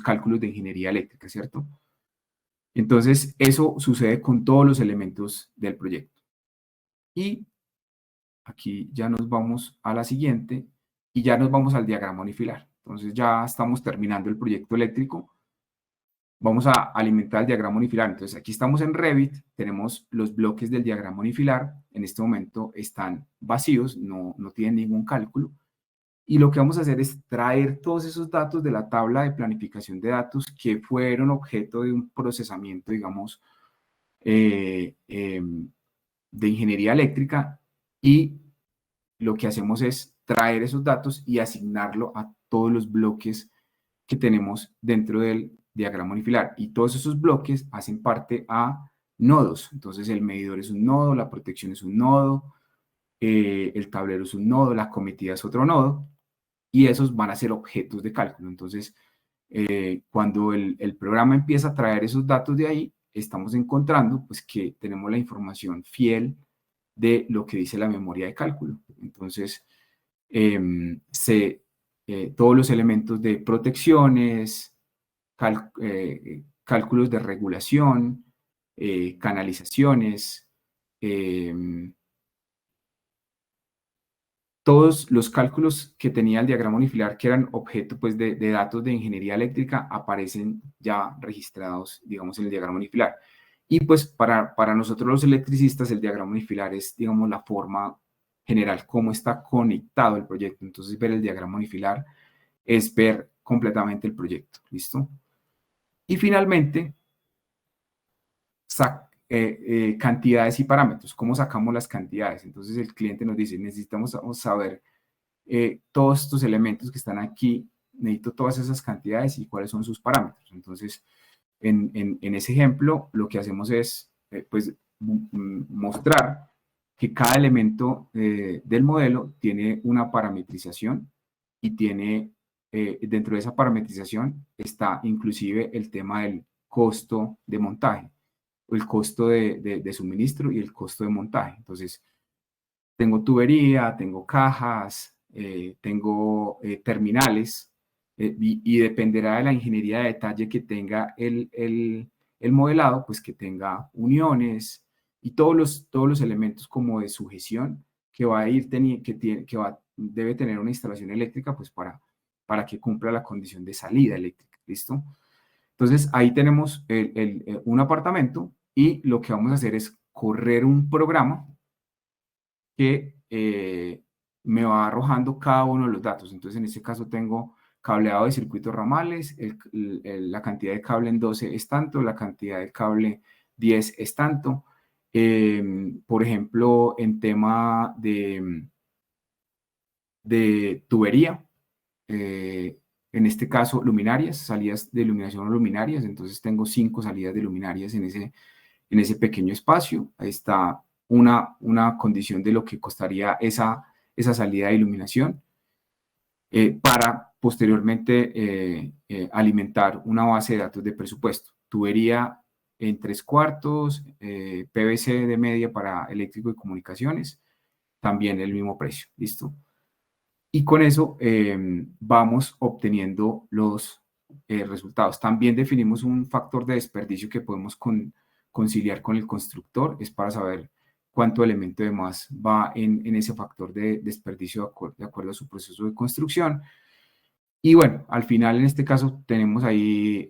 B: cálculos de ingeniería eléctrica, ¿cierto? Entonces, eso sucede con todos los elementos del proyecto. Y aquí ya nos vamos a la siguiente y ya nos vamos al diagrama unifilar. Entonces, ya estamos terminando el proyecto eléctrico. Vamos a alimentar el diagrama unifilar. Entonces, aquí estamos en Revit, tenemos los bloques del diagrama unifilar. En este momento están vacíos, no tienen ningún cálculo. Y lo que vamos a hacer es traer todos esos datos de la tabla de planificación de datos que fueron objeto de un procesamiento, digamos, de ingeniería eléctrica, y lo que hacemos es traer esos datos y asignarlo a todos los bloques que tenemos dentro del diagrama unifilar, y todos esos bloques hacen parte a nodos. Entonces el medidor es un nodo, la protección es un nodo, el tablero es un nodo, la cometida es otro nodo, y esos van a ser objetos de cálculo. Entonces cuando el programa empieza a traer esos datos de ahí, estamos encontrando pues que tenemos la información fiel de lo que dice la memoria de cálculo. Entonces todos los elementos de protecciones, cálculos de regulación, canalizaciones, todos los cálculos que tenía el diagrama unifilar, que eran objeto pues, de datos de ingeniería eléctrica, aparecen ya registrados, digamos, en el diagrama unifilar. Y pues para nosotros los electricistas, el diagrama unifilar es, digamos, la forma general, cómo está conectado el proyecto. Entonces, ver el diagrama unifilar es ver completamente el proyecto. ¿Listo? Y finalmente, cantidades y parámetros. ¿Cómo sacamos las cantidades? Entonces el cliente nos dice, necesitamos saber todos estos elementos que están aquí, necesito todas esas cantidades y cuáles son sus parámetros. Entonces, en ese ejemplo, lo que hacemos es, pues, mostrar que cada elemento del modelo tiene una parametrización y tiene, dentro de esa parametrización está inclusive el tema del costo de montaje, el costo de suministro y el costo de montaje. Entonces, tengo tubería, tengo cajas, tengo terminales, y dependerá de la ingeniería de detalle que tenga el modelado, pues que tenga uniones y todos los elementos como de sujeción que va a ir debe tener una instalación eléctrica, pues para que cumpla la condición de salida eléctrica, ¿listo? Entonces ahí tenemos un apartamento y lo que vamos a hacer es correr un programa que me va arrojando cada uno de los datos. Entonces, en este caso tengo cableado de circuitos ramales, la cantidad de cable en 12 es tanto, la cantidad de cable 10 es tanto. Por ejemplo, en tema de tubería, en este caso luminarias, salidas de iluminación o luminarias, entonces tengo 5 salidas de luminarias en ese pequeño espacio. Ahí está una condición de lo que costaría esa salida de iluminación, para posteriormente alimentar una base de datos de presupuesto. Tubería en 3/4, PVC de media para eléctrico y comunicaciones, también el mismo precio, ¿listo? Y con eso vamos obteniendo los resultados. También definimos un factor de desperdicio que podemos conciliar con el constructor, es para saber cuánto elemento de más va en ese factor de desperdicio de acuerdo a su proceso de construcción. Y bueno, al final en este caso tenemos ahí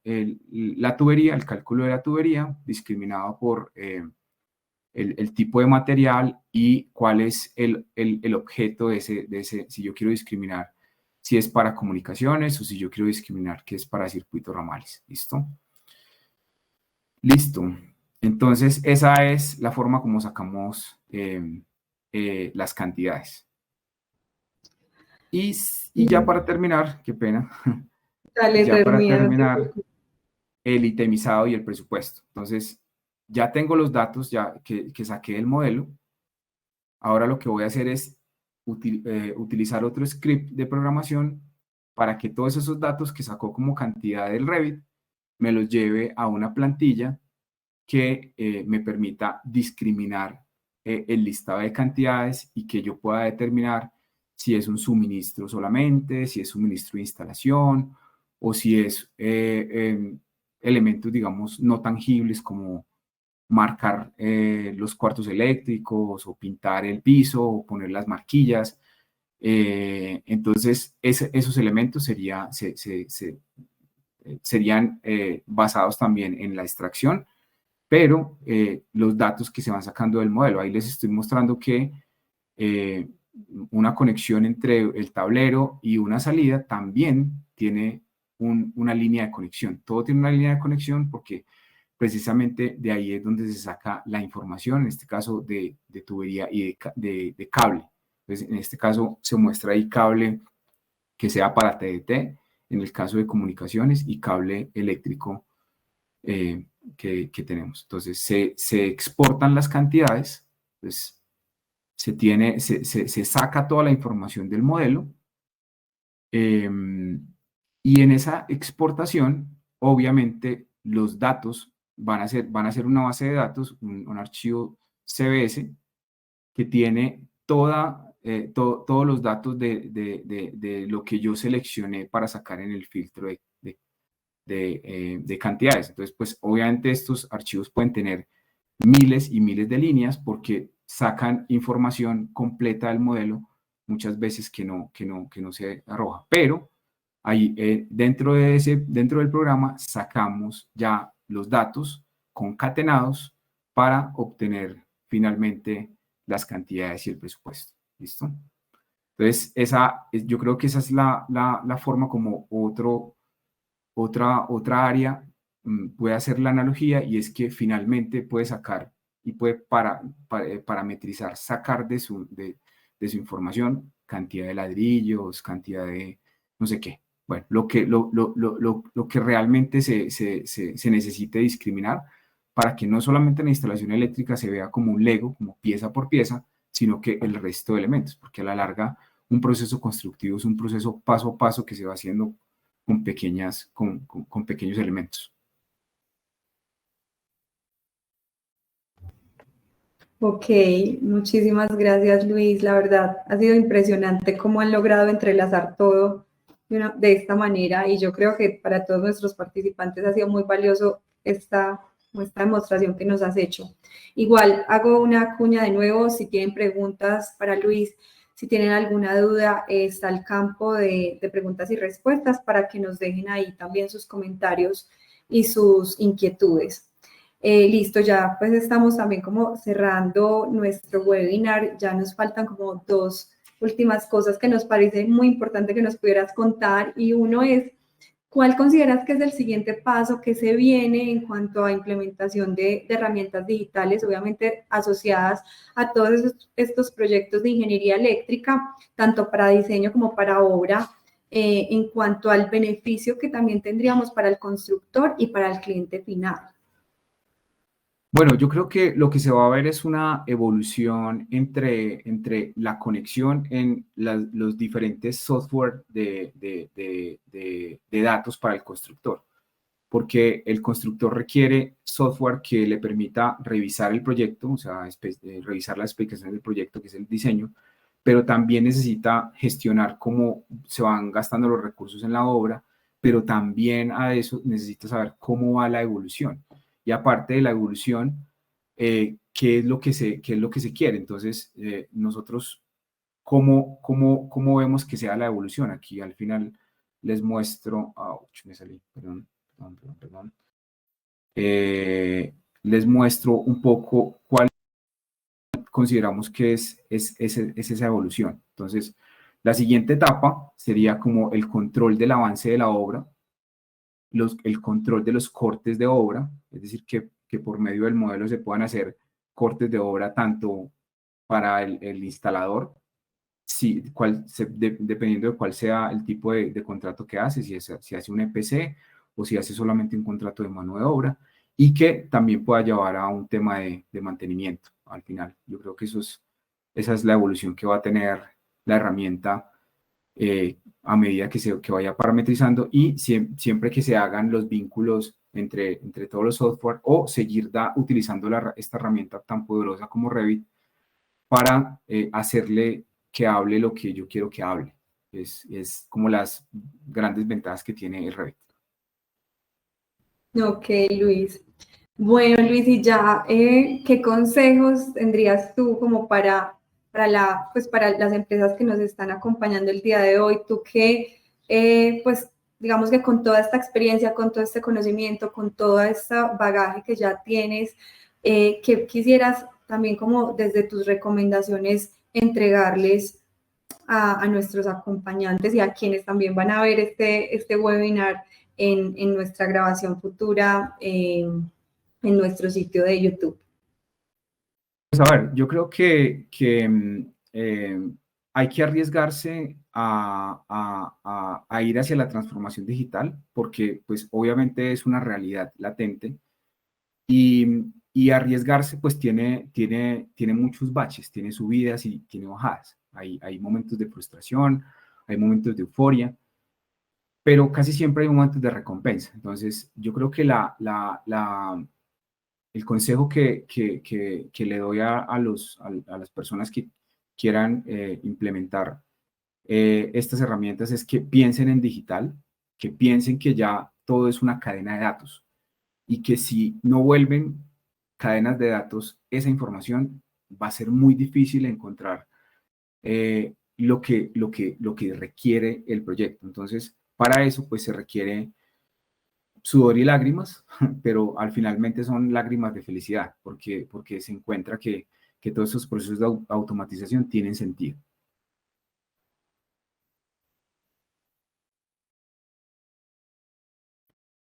B: la tubería, el cálculo de la tubería, discriminado por el tipo de material y cuál es el objeto de ese, si yo quiero discriminar si es para comunicaciones o si yo quiero discriminar que es para circuitos ramales. ¿Listo? Listo. Entonces, esa es la forma como sacamos las cantidades. Y ya para terminar, qué pena,
D: Dale,
B: ya para
D: termina.
B: terminar, el itemizado y el presupuesto. Entonces, ya tengo los datos que saqué del modelo. Ahora lo que voy a hacer es utilizar otro script de programación para que todos esos datos que sacó como cantidad del Revit me los lleve a una plantilla que me permita discriminar el listado de cantidades y que yo pueda determinar si es un suministro solamente, si es suministro de instalación o si es elementos, digamos, no tangibles como marcar los cuartos eléctricos o pintar el piso o poner las marquillas. Entonces, esos elementos serían basados también en la extracción, pero los datos que se van sacando del modelo. Ahí les estoy mostrando que una conexión entre el tablero y una salida también tiene una línea de conexión. Todo tiene una línea de conexión porque precisamente de ahí es donde se saca la información, en este caso de tubería y de cable. Entonces, en este caso se muestra ahí cable que sea para TDT, en el caso de comunicaciones, y cable eléctrico que tenemos. Entonces, se exportan las cantidades, pues, se saca toda la información del modelo, y en esa exportación, obviamente, los datos van a ser una base de datos, un archivo CBS que tiene todos los datos de lo que yo seleccioné para sacar en el filtro de cantidades. Entonces, pues obviamente estos archivos pueden tener miles y miles de líneas porque sacan información completa del modelo, muchas veces que no se arroja. Pero ahí dentro del programa sacamos ya los datos concatenados para obtener finalmente las cantidades y el presupuesto. ¿Listo? Entonces, yo creo que esa es la forma como otra área puede hacer la analogía, y es que finalmente puede sacar y puede parametrizar, sacar de su información cantidad de ladrillos, cantidad de no sé qué. Bueno, lo que realmente se necesite discriminar para que no solamente la instalación eléctrica se vea como un Lego, como pieza por pieza, sino que el resto de elementos, porque a la larga un proceso constructivo es un proceso paso a paso que se va haciendo con pequeños elementos.
D: Ok, muchísimas gracias, Luis. La verdad, ha sido impresionante cómo han logrado entrelazar todo de esta manera, y yo creo que para todos nuestros participantes ha sido muy valioso esta demostración que nos has hecho. Igual, hago una cuña de nuevo. Si tienen preguntas para Luis, si tienen alguna duda, está el campo de preguntas y respuestas para que nos dejen ahí también sus comentarios y sus inquietudes. Listo, ya pues estamos también como cerrando nuestro webinar. Ya nos faltan como dos últimas cosas que nos parece muy importante que nos pudieras contar, y uno es: ¿cuál consideras que es el siguiente paso que se viene en cuanto a implementación de herramientas digitales, obviamente asociadas a todos estos proyectos de ingeniería eléctrica, tanto para diseño como para obra, en cuanto al beneficio que también tendríamos para el constructor y para el cliente final?
B: Bueno, yo creo que lo que se va a ver es una evolución entre la conexión en los diferentes software de datos para el constructor, porque el constructor requiere software que le permita revisar el proyecto, o sea, revisar las especificaciones del proyecto, que es el diseño, pero también necesita gestionar cómo se van gastando los recursos en la obra, pero también a eso necesita saber cómo va la evolución. Y aparte de la evolución, qué es lo que se quiere. Entonces, nosotros, ¿cómo vemos que sea la evolución? Aquí al final les muestro, me salí, perdón. Les muestro un poco cuál consideramos que es esa evolución. Entonces, la siguiente etapa sería como el control del avance de la obra, el control de los cortes de obra, es decir, que por medio del modelo se puedan hacer cortes de obra tanto para el instalador, dependiendo de cuál sea el tipo de contrato que hace, si hace un EPC o si hace solamente un contrato de mano de obra, y que también pueda llevar a un tema de mantenimiento al final. Yo creo que esa es la evolución que va a tener la herramienta a medida que vaya parametrizando, y siempre que se hagan los vínculos entre todos los software, o seguir utilizando esta herramienta tan poderosa como Revit para hacerle que hable lo que yo quiero que hable. Es como las grandes ventajas que tiene el Revit.
D: Ok, Luis. Bueno, Luis, y ya, ¿qué consejos tendrías tú como para las empresas que nos están acompañando el día de hoy? Tú que, pues, digamos que con toda esta experiencia, con todo este conocimiento, con todo este bagaje que ya tienes, ¿qué quisieras también como desde tus recomendaciones entregarles a nuestros acompañantes y a quienes también van a ver este webinar en nuestra grabación futura en nuestro sitio de YouTube?
B: Pues a ver, yo creo que hay que arriesgarse a ir hacia la transformación digital, porque pues obviamente es una realidad latente, y arriesgarse pues tiene muchos baches, tiene subidas y tiene bajadas. Hay momentos de frustración, hay momentos de euforia, pero casi siempre hay momentos de recompensa. Entonces, yo creo que el consejo que le doy a las personas que quieran implementar estas herramientas es que piensen en digital, que piensen que ya todo es una cadena de datos, y que si no vuelven cadenas de datos esa información, va a ser muy difícil encontrar lo que requiere el proyecto. Entonces, para eso, pues se requiere sudor y lágrimas, pero al finalmente son lágrimas de felicidad, porque se encuentra que todos esos procesos de automatización tienen sentido.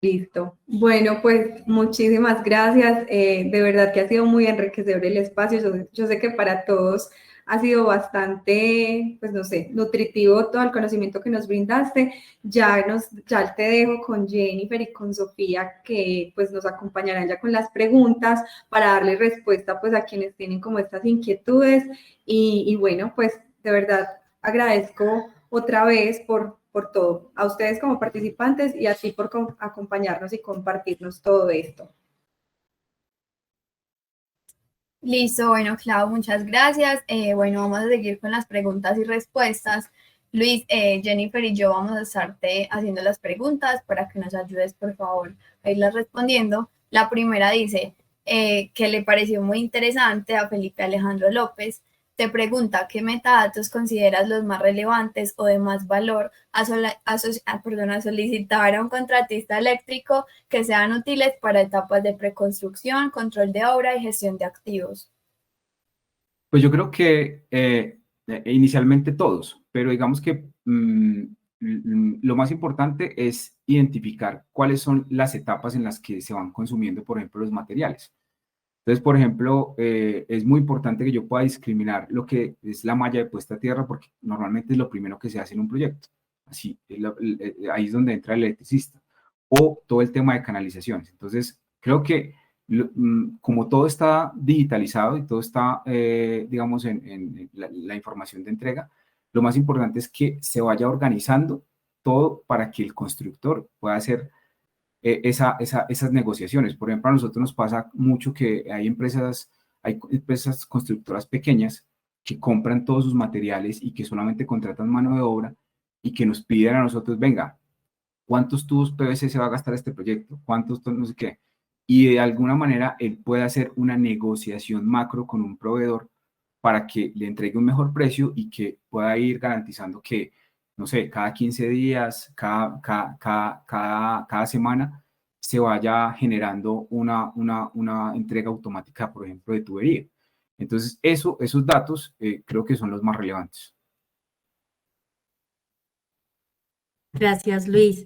D: Listo. Bueno, pues muchísimas gracias. De verdad que ha sido muy enriquecedor el espacio. Yo sé que para todos ha sido bastante, pues no sé, nutritivo todo el conocimiento que nos brindaste. Ya te dejo con Jennifer y con Sofía, que pues nos acompañarán ya con las preguntas para darle respuesta pues a quienes tienen como estas inquietudes. Y bueno, pues de verdad agradezco otra vez por todo, a ustedes como participantes y a ti por acompañarnos y compartirnos todo esto.
A: Listo, bueno, Clau, muchas gracias. Bueno, vamos a seguir con las preguntas y respuestas. Luis, Jennifer y yo vamos a estarte haciendo las preguntas para que nos ayudes, por favor, a irlas respondiendo. La primera dice que le pareció muy interesante a Felipe Alejandro López. Te pregunta, ¿qué metadatos consideras los más relevantes o de más valor a solicitar a un contratista eléctrico que sean útiles para etapas de preconstrucción, control de obra y gestión de activos?
B: Pues yo creo que inicialmente todos, pero digamos que lo más importante es identificar cuáles son las etapas en las que se van consumiendo, por ejemplo, los materiales. Entonces, por ejemplo, es muy importante que yo pueda discriminar lo que es la malla de puesta a tierra, porque normalmente es lo primero que se hace en un proyecto. Así, ahí es donde entra el electricista. O todo el tema de canalizaciones. Entonces, creo que como todo está digitalizado y todo está, digamos, en la información de entrega, lo más importante es que se vaya organizando todo para que el constructor pueda hacer esas negociaciones. Por ejemplo, a nosotros nos pasa mucho que hay empresas constructoras pequeñas que compran todos sus materiales y que solamente contratan mano de obra y que nos piden a nosotros, venga, ¿cuántos tubos PVC se va a gastar este proyecto? ¿Cuántos no sé qué? Y de alguna manera él puede hacer una negociación macro con un proveedor para que le entregue un mejor precio y que pueda ir garantizando que, no sé, cada 15 días, cada semana, se vaya generando una entrega automática, por ejemplo, de tubería. Entonces, esos datos creo que son los más relevantes.
C: Gracias, Luis.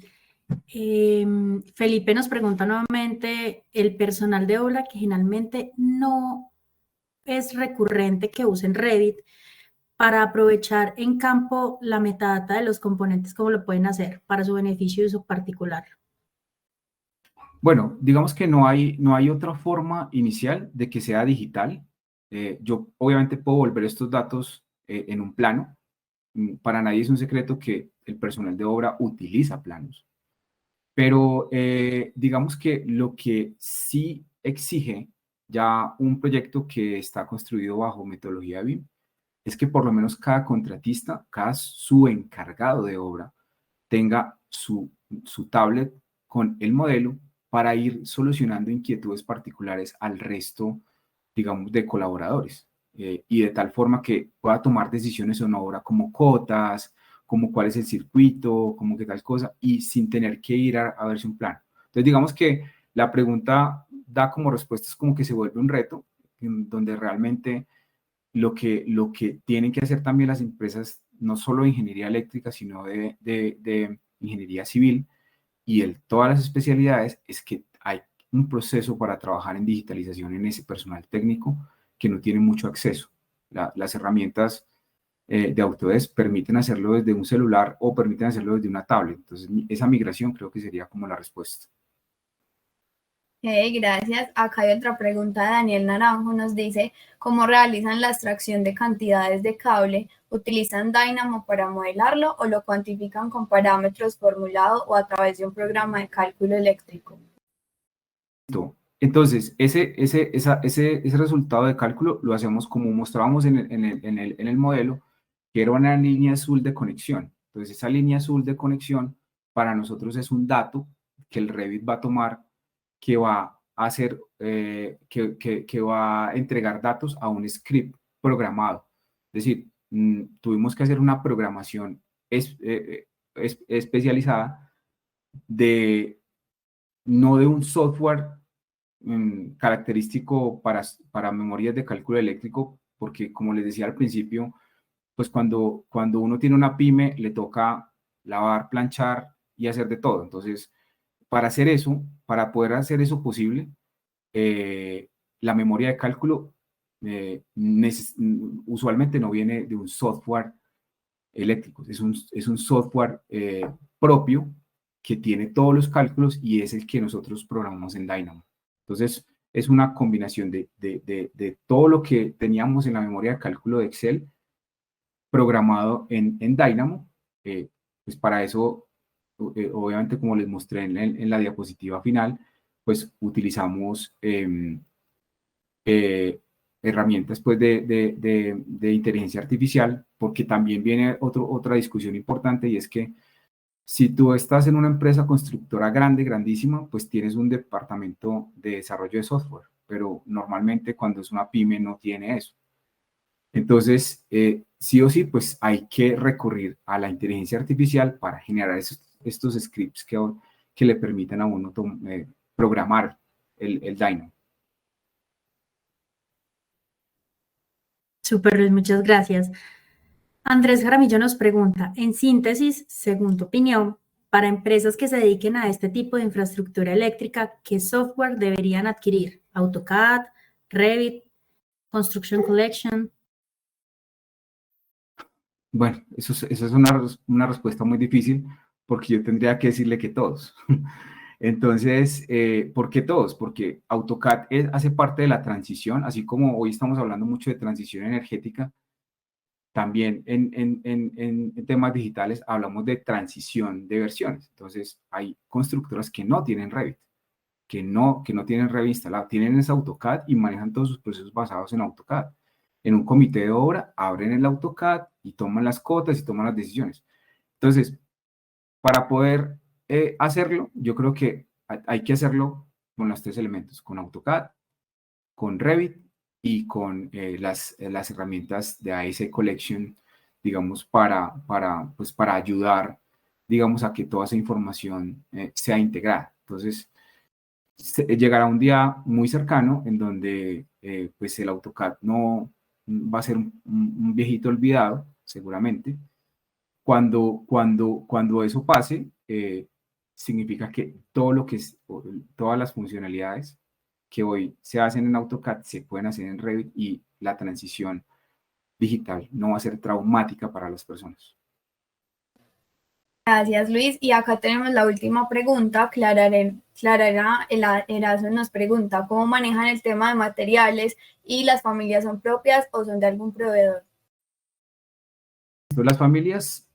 C: Felipe nos pregunta nuevamente, el personal de obra que generalmente no es recurrente que usen Revit para aprovechar en campo la metadata de los componentes, ¿cómo lo pueden hacer para su beneficio y uso particular?
B: Bueno, digamos que no hay otra forma inicial de que sea digital. Yo obviamente puedo volver estos datos en un plano. Para nadie es un secreto que el personal de obra utiliza planos. Pero digamos que lo que sí exige ya un proyecto que está construido bajo metodología BIM es que por lo menos cada contratista, cada subencargado de obra, tenga su tablet con el modelo para ir solucionando inquietudes particulares al resto, digamos, de colaboradores. Y de tal forma que pueda tomar decisiones en una obra como cotas, como cuál es el circuito, como qué tal cosa, y sin tener que ir a verse un plan. Entonces, digamos que la pregunta da como respuestas como que se vuelve un reto, donde realmente lo que tienen que hacer también las empresas, no solo de ingeniería eléctrica, sino de ingeniería civil y todas las especialidades, es que hay un proceso para trabajar en digitalización en ese personal técnico que no tiene mucho acceso. Las herramientas de Autodesk permiten hacerlo desde un celular o permiten hacerlo desde una tablet. Entonces, esa migración creo que sería como la respuesta.
A: Gracias. Acá hay otra pregunta de Daniel Naranjo. Nos dice, ¿cómo realizan la extracción de cantidades de cable? ¿Utilizan Dynamo para modelarlo o lo cuantifican con parámetros formulados o a través de un programa de cálculo eléctrico?
B: Entonces, ese resultado de cálculo lo hacemos como mostrábamos en el modelo, que era una línea azul de conexión. Entonces, esa línea azul de conexión para nosotros es un dato que el Revit va a tomar, que va a hacer, que va a entregar datos a un script programado. Es decir, tuvimos que hacer una programación especializada no de un software característico para memorias de cálculo eléctrico, porque como les decía al principio, pues cuando uno tiene una pyme, le toca lavar, planchar y hacer de todo. Entonces, para poder hacer eso posible, la memoria de cálculo usualmente no viene de un software eléctrico, es un software propio que tiene todos los cálculos y es el que nosotros programamos en Dynamo. Entonces, es una combinación de todo lo que teníamos en la memoria de cálculo de Excel programado en Dynamo. Pues para eso, obviamente, como les mostré en la diapositiva final, pues utilizamos herramientas pues, de inteligencia artificial, porque también viene otra discusión importante, y es que si tú estás en una empresa constructora grande, grandísima, pues tienes un departamento de desarrollo de software, pero normalmente cuando es una pyme no tiene eso. Entonces, sí o sí, pues hay que recurrir a la inteligencia artificial para generar estos scripts que le permitan a uno programar el Dino.
C: Súper, Luis, muchas gracias. Andrés Jaramillo nos pregunta, en síntesis, según tu opinión, para empresas que se dediquen a este tipo de infraestructura eléctrica, ¿qué software deberían adquirir? ¿AutoCAD, Revit, Construction Collection?
B: Bueno, esa es una respuesta muy difícil, porque yo tendría que decirle que todos. Entonces, ¿por qué todos? Porque AutoCAD hace parte de la transición, así como hoy estamos hablando mucho de transición energética, también en temas digitales hablamos de transición de versiones. Entonces, hay constructoras que no tienen Revit, que no tienen Revit instalado, tienen ese AutoCAD y manejan todos sus procesos basados en AutoCAD. En un comité de obra abren el AutoCAD y toman las cotas y toman las decisiones. Entonces, para poder hacerlo, yo creo que hay que hacerlo con los tres elementos, con AutoCAD, con Revit y con las herramientas de AS Collection, digamos, pues, para ayudar, digamos, a que toda esa información sea integrada. Entonces, llegará un día muy cercano en donde pues el AutoCAD no va a ser un viejito olvidado, seguramente. Cuando eso pase, significa que todas las funcionalidades que hoy se hacen en AutoCAD se pueden hacer en Revit, y la transición digital no va a ser traumática para las personas.
A: Gracias, Luis. Y acá tenemos la última pregunta. Clara Erazo nos pregunta, ¿cómo manejan el tema de materiales y las familias son propias o son de algún proveedor?
B: Las familias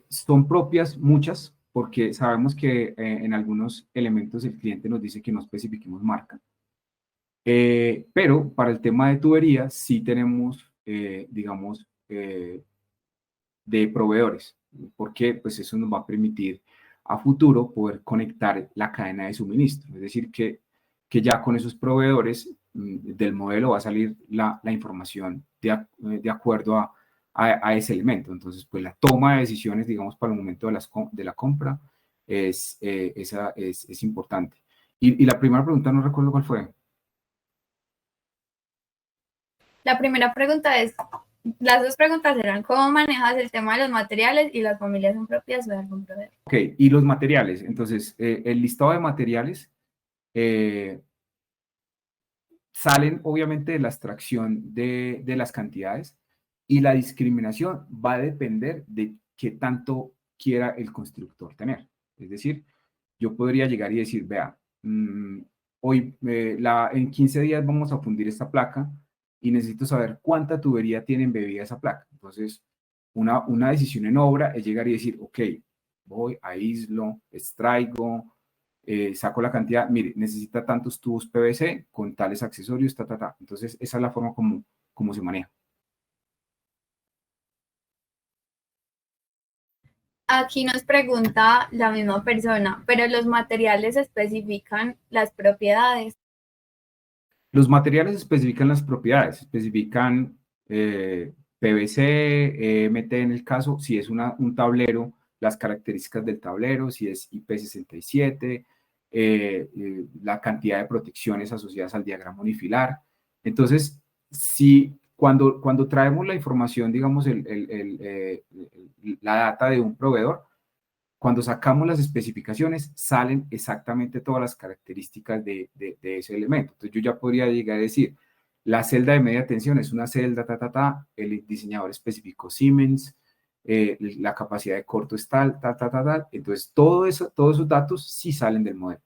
B: son propias, muchas, porque sabemos que en algunos elementos el cliente nos dice que no especifiquemos marca. Pero para el tema de tuberías sí tenemos, digamos, de proveedores, porque pues eso nos va a permitir a futuro poder conectar la cadena de suministro. Es decir, que ya con esos proveedores del modelo va a salir la información de acuerdo a ese elemento. Entonces, pues la toma de decisiones, digamos, para el momento de la compra es importante. Y la primera pregunta no recuerdo cuál fue.
A: La primera pregunta es, las dos preguntas eran, ¿cómo manejas el tema de los materiales y las familias son propias o de algún proveedor?
B: Ok, y los materiales. Entonces, el listado de materiales salen obviamente de la extracción de las cantidades, y la discriminación va a depender de qué tanto quiera el constructor tener. Es decir, yo podría llegar y decir, vea, hoy en 15 días vamos a fundir esta placa y necesito saber cuánta tubería tiene embebida esa placa. Entonces, una decisión en obra es llegar y decir, ok, voy, aíslo, extraigo, saco la cantidad, mire, necesita tantos tubos PVC con tales accesorios, ta. Entonces, esa es la forma como se maneja.
A: Aquí nos pregunta la misma persona, pero los materiales especifican las propiedades.
B: Los materiales especifican las propiedades, especifican PVC, MT en el caso, si es un tablero, las características del tablero, si es IP67, la cantidad de protecciones asociadas al diagrama unifilar. Entonces, cuando traemos la información, digamos, la data de un proveedor, cuando sacamos las especificaciones, salen exactamente todas las características de ese elemento. Entonces, yo ya podría llegar a decir, la celda de media tensión es una celda, el diseñador especificó Siemens, la capacidad de corto es tal. Entonces, todos esos datos sí salen del modelo.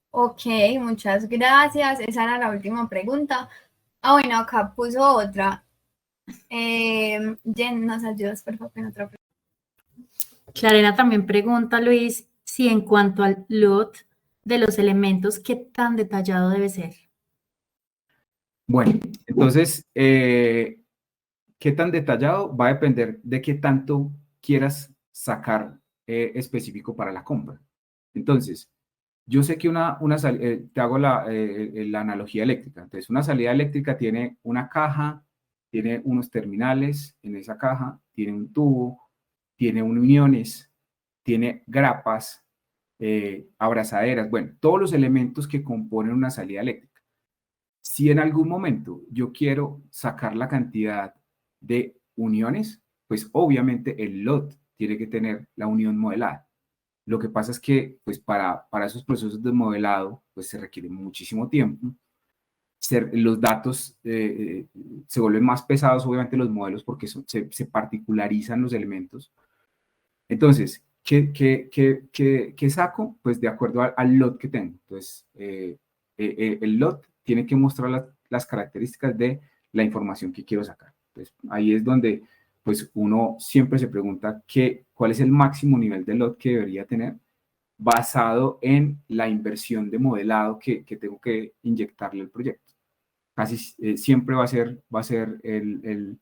A: Ok, muchas gracias. Esa era la última pregunta. Bueno, acá puso otra. Jen, ¿nos ayudas, por favor, en otra pregunta?
C: Clarena también pregunta, Luis, si en cuanto al LUT de los elementos, ¿qué tan detallado debe ser?
B: Bueno, entonces, ¿qué tan detallado? Va a depender de qué tanto quieras sacar específico para la compra. Entonces, yo sé que te hago la analogía eléctrica. Entonces, una salida eléctrica tiene una caja, tiene unos terminales en esa caja, tiene un tubo, tiene uniones, tiene grapas, abrazaderas, bueno, todos los elementos que componen una salida eléctrica. Si en algún momento yo quiero sacar la cantidad de uniones, pues obviamente el lot tiene que tener la unión modelada. Lo que pasa es que pues para esos procesos de modelado pues se requiere muchísimo tiempo. Los datos se vuelven más pesados, obviamente los modelos, porque se particularizan los elementos. Entonces, ¿qué saco? Pues de acuerdo al lot que tengo. Entonces, el lot tiene que mostrar las características de la información que quiero sacar. Entonces, ahí es donde pues uno siempre se pregunta cuál es el máximo nivel de lot que debería tener basado en la inversión de modelado que tengo que inyectarle al proyecto. Casi siempre va a ser el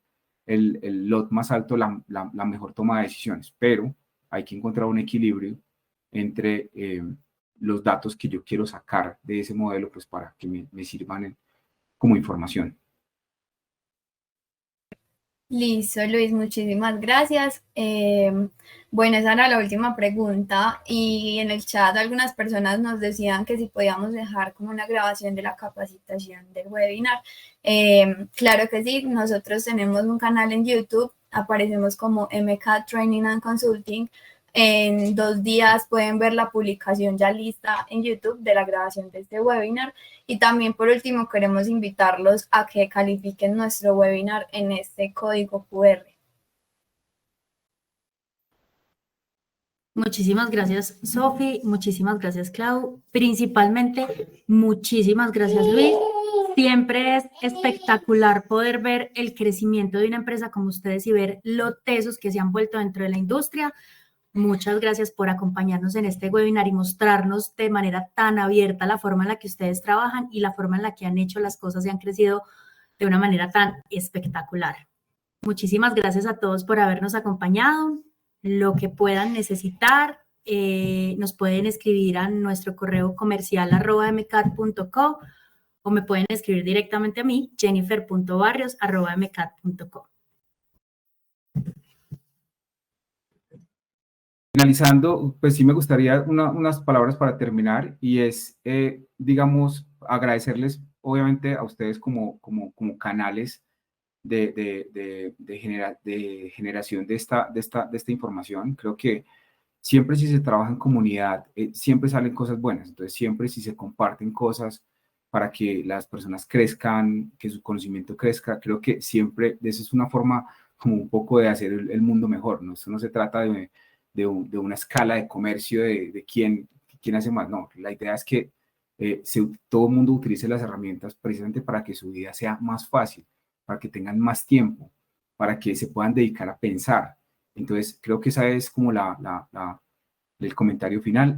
B: lot más alto la mejor toma de decisiones, pero hay que encontrar un equilibrio entre los datos que yo quiero sacar de ese modelo, pues para que me sirvan como información.
A: Listo, Luis, muchísimas gracias. Bueno, esa era la última pregunta y en el chat algunas personas nos decían que si podíamos dejar como una grabación de la capacitación del webinar. Claro que sí, nosotros tenemos un canal en YouTube, aparecemos como MK Training and Consulting. En 2 días pueden ver la publicación ya lista en YouTube de la grabación de este webinar. Y también, por último, queremos invitarlos a que califiquen nuestro webinar en este código QR.
C: Muchísimas gracias, Sofi. Muchísimas gracias, Clau. Principalmente, muchísimas gracias, Luis. Siempre es espectacular poder ver el crecimiento de una empresa como ustedes y ver lo tesos que se han vuelto dentro de la industria. Muchas gracias por acompañarnos en este webinar y mostrarnos de manera tan abierta la forma en la que ustedes trabajan y la forma en la que han hecho las cosas y han crecido de una manera tan espectacular. Muchísimas gracias a todos por habernos acompañado. Lo que puedan necesitar, nos pueden escribir a nuestro correo comercial @mcat.co o me pueden escribir directamente a mí, jennifer.barrios@mcat.co.
B: Finalizando, pues sí me gustaría unas palabras para terminar y es, digamos, agradecerles obviamente a ustedes como canales de generación de esta información. Creo que siempre si se trabaja en comunidad, siempre salen cosas buenas. Entonces, siempre si se comparten cosas para que las personas crezcan, que su conocimiento crezca, creo que siempre, esa es una forma como un poco de hacer el mundo mejor, ¿no? Esto no se trata de una escala de comercio de quién hace más, no. La idea es que todo el mundo utilice las herramientas precisamente para que su vida sea más fácil, para que tengan más tiempo, para que se puedan dedicar a pensar. Entonces, creo que esa es como el comentario final.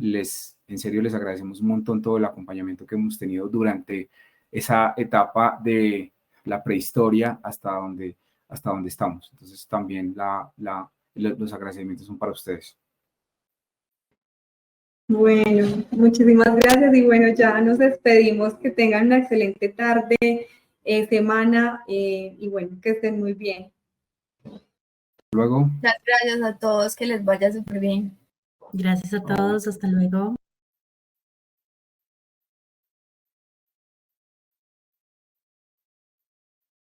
B: En serio, les agradecemos un montón todo el acompañamiento que hemos tenido durante esa etapa de la prehistoria hasta donde estamos. Entonces, también los agradecimientos son para ustedes.
D: Bueno, muchísimas gracias y bueno, ya nos despedimos. Que tengan una excelente tarde, semana y bueno, que estén muy bien.
B: Luego.
A: Muchas gracias a todos, que les vaya súper bien.
C: Gracias a todos, hasta luego.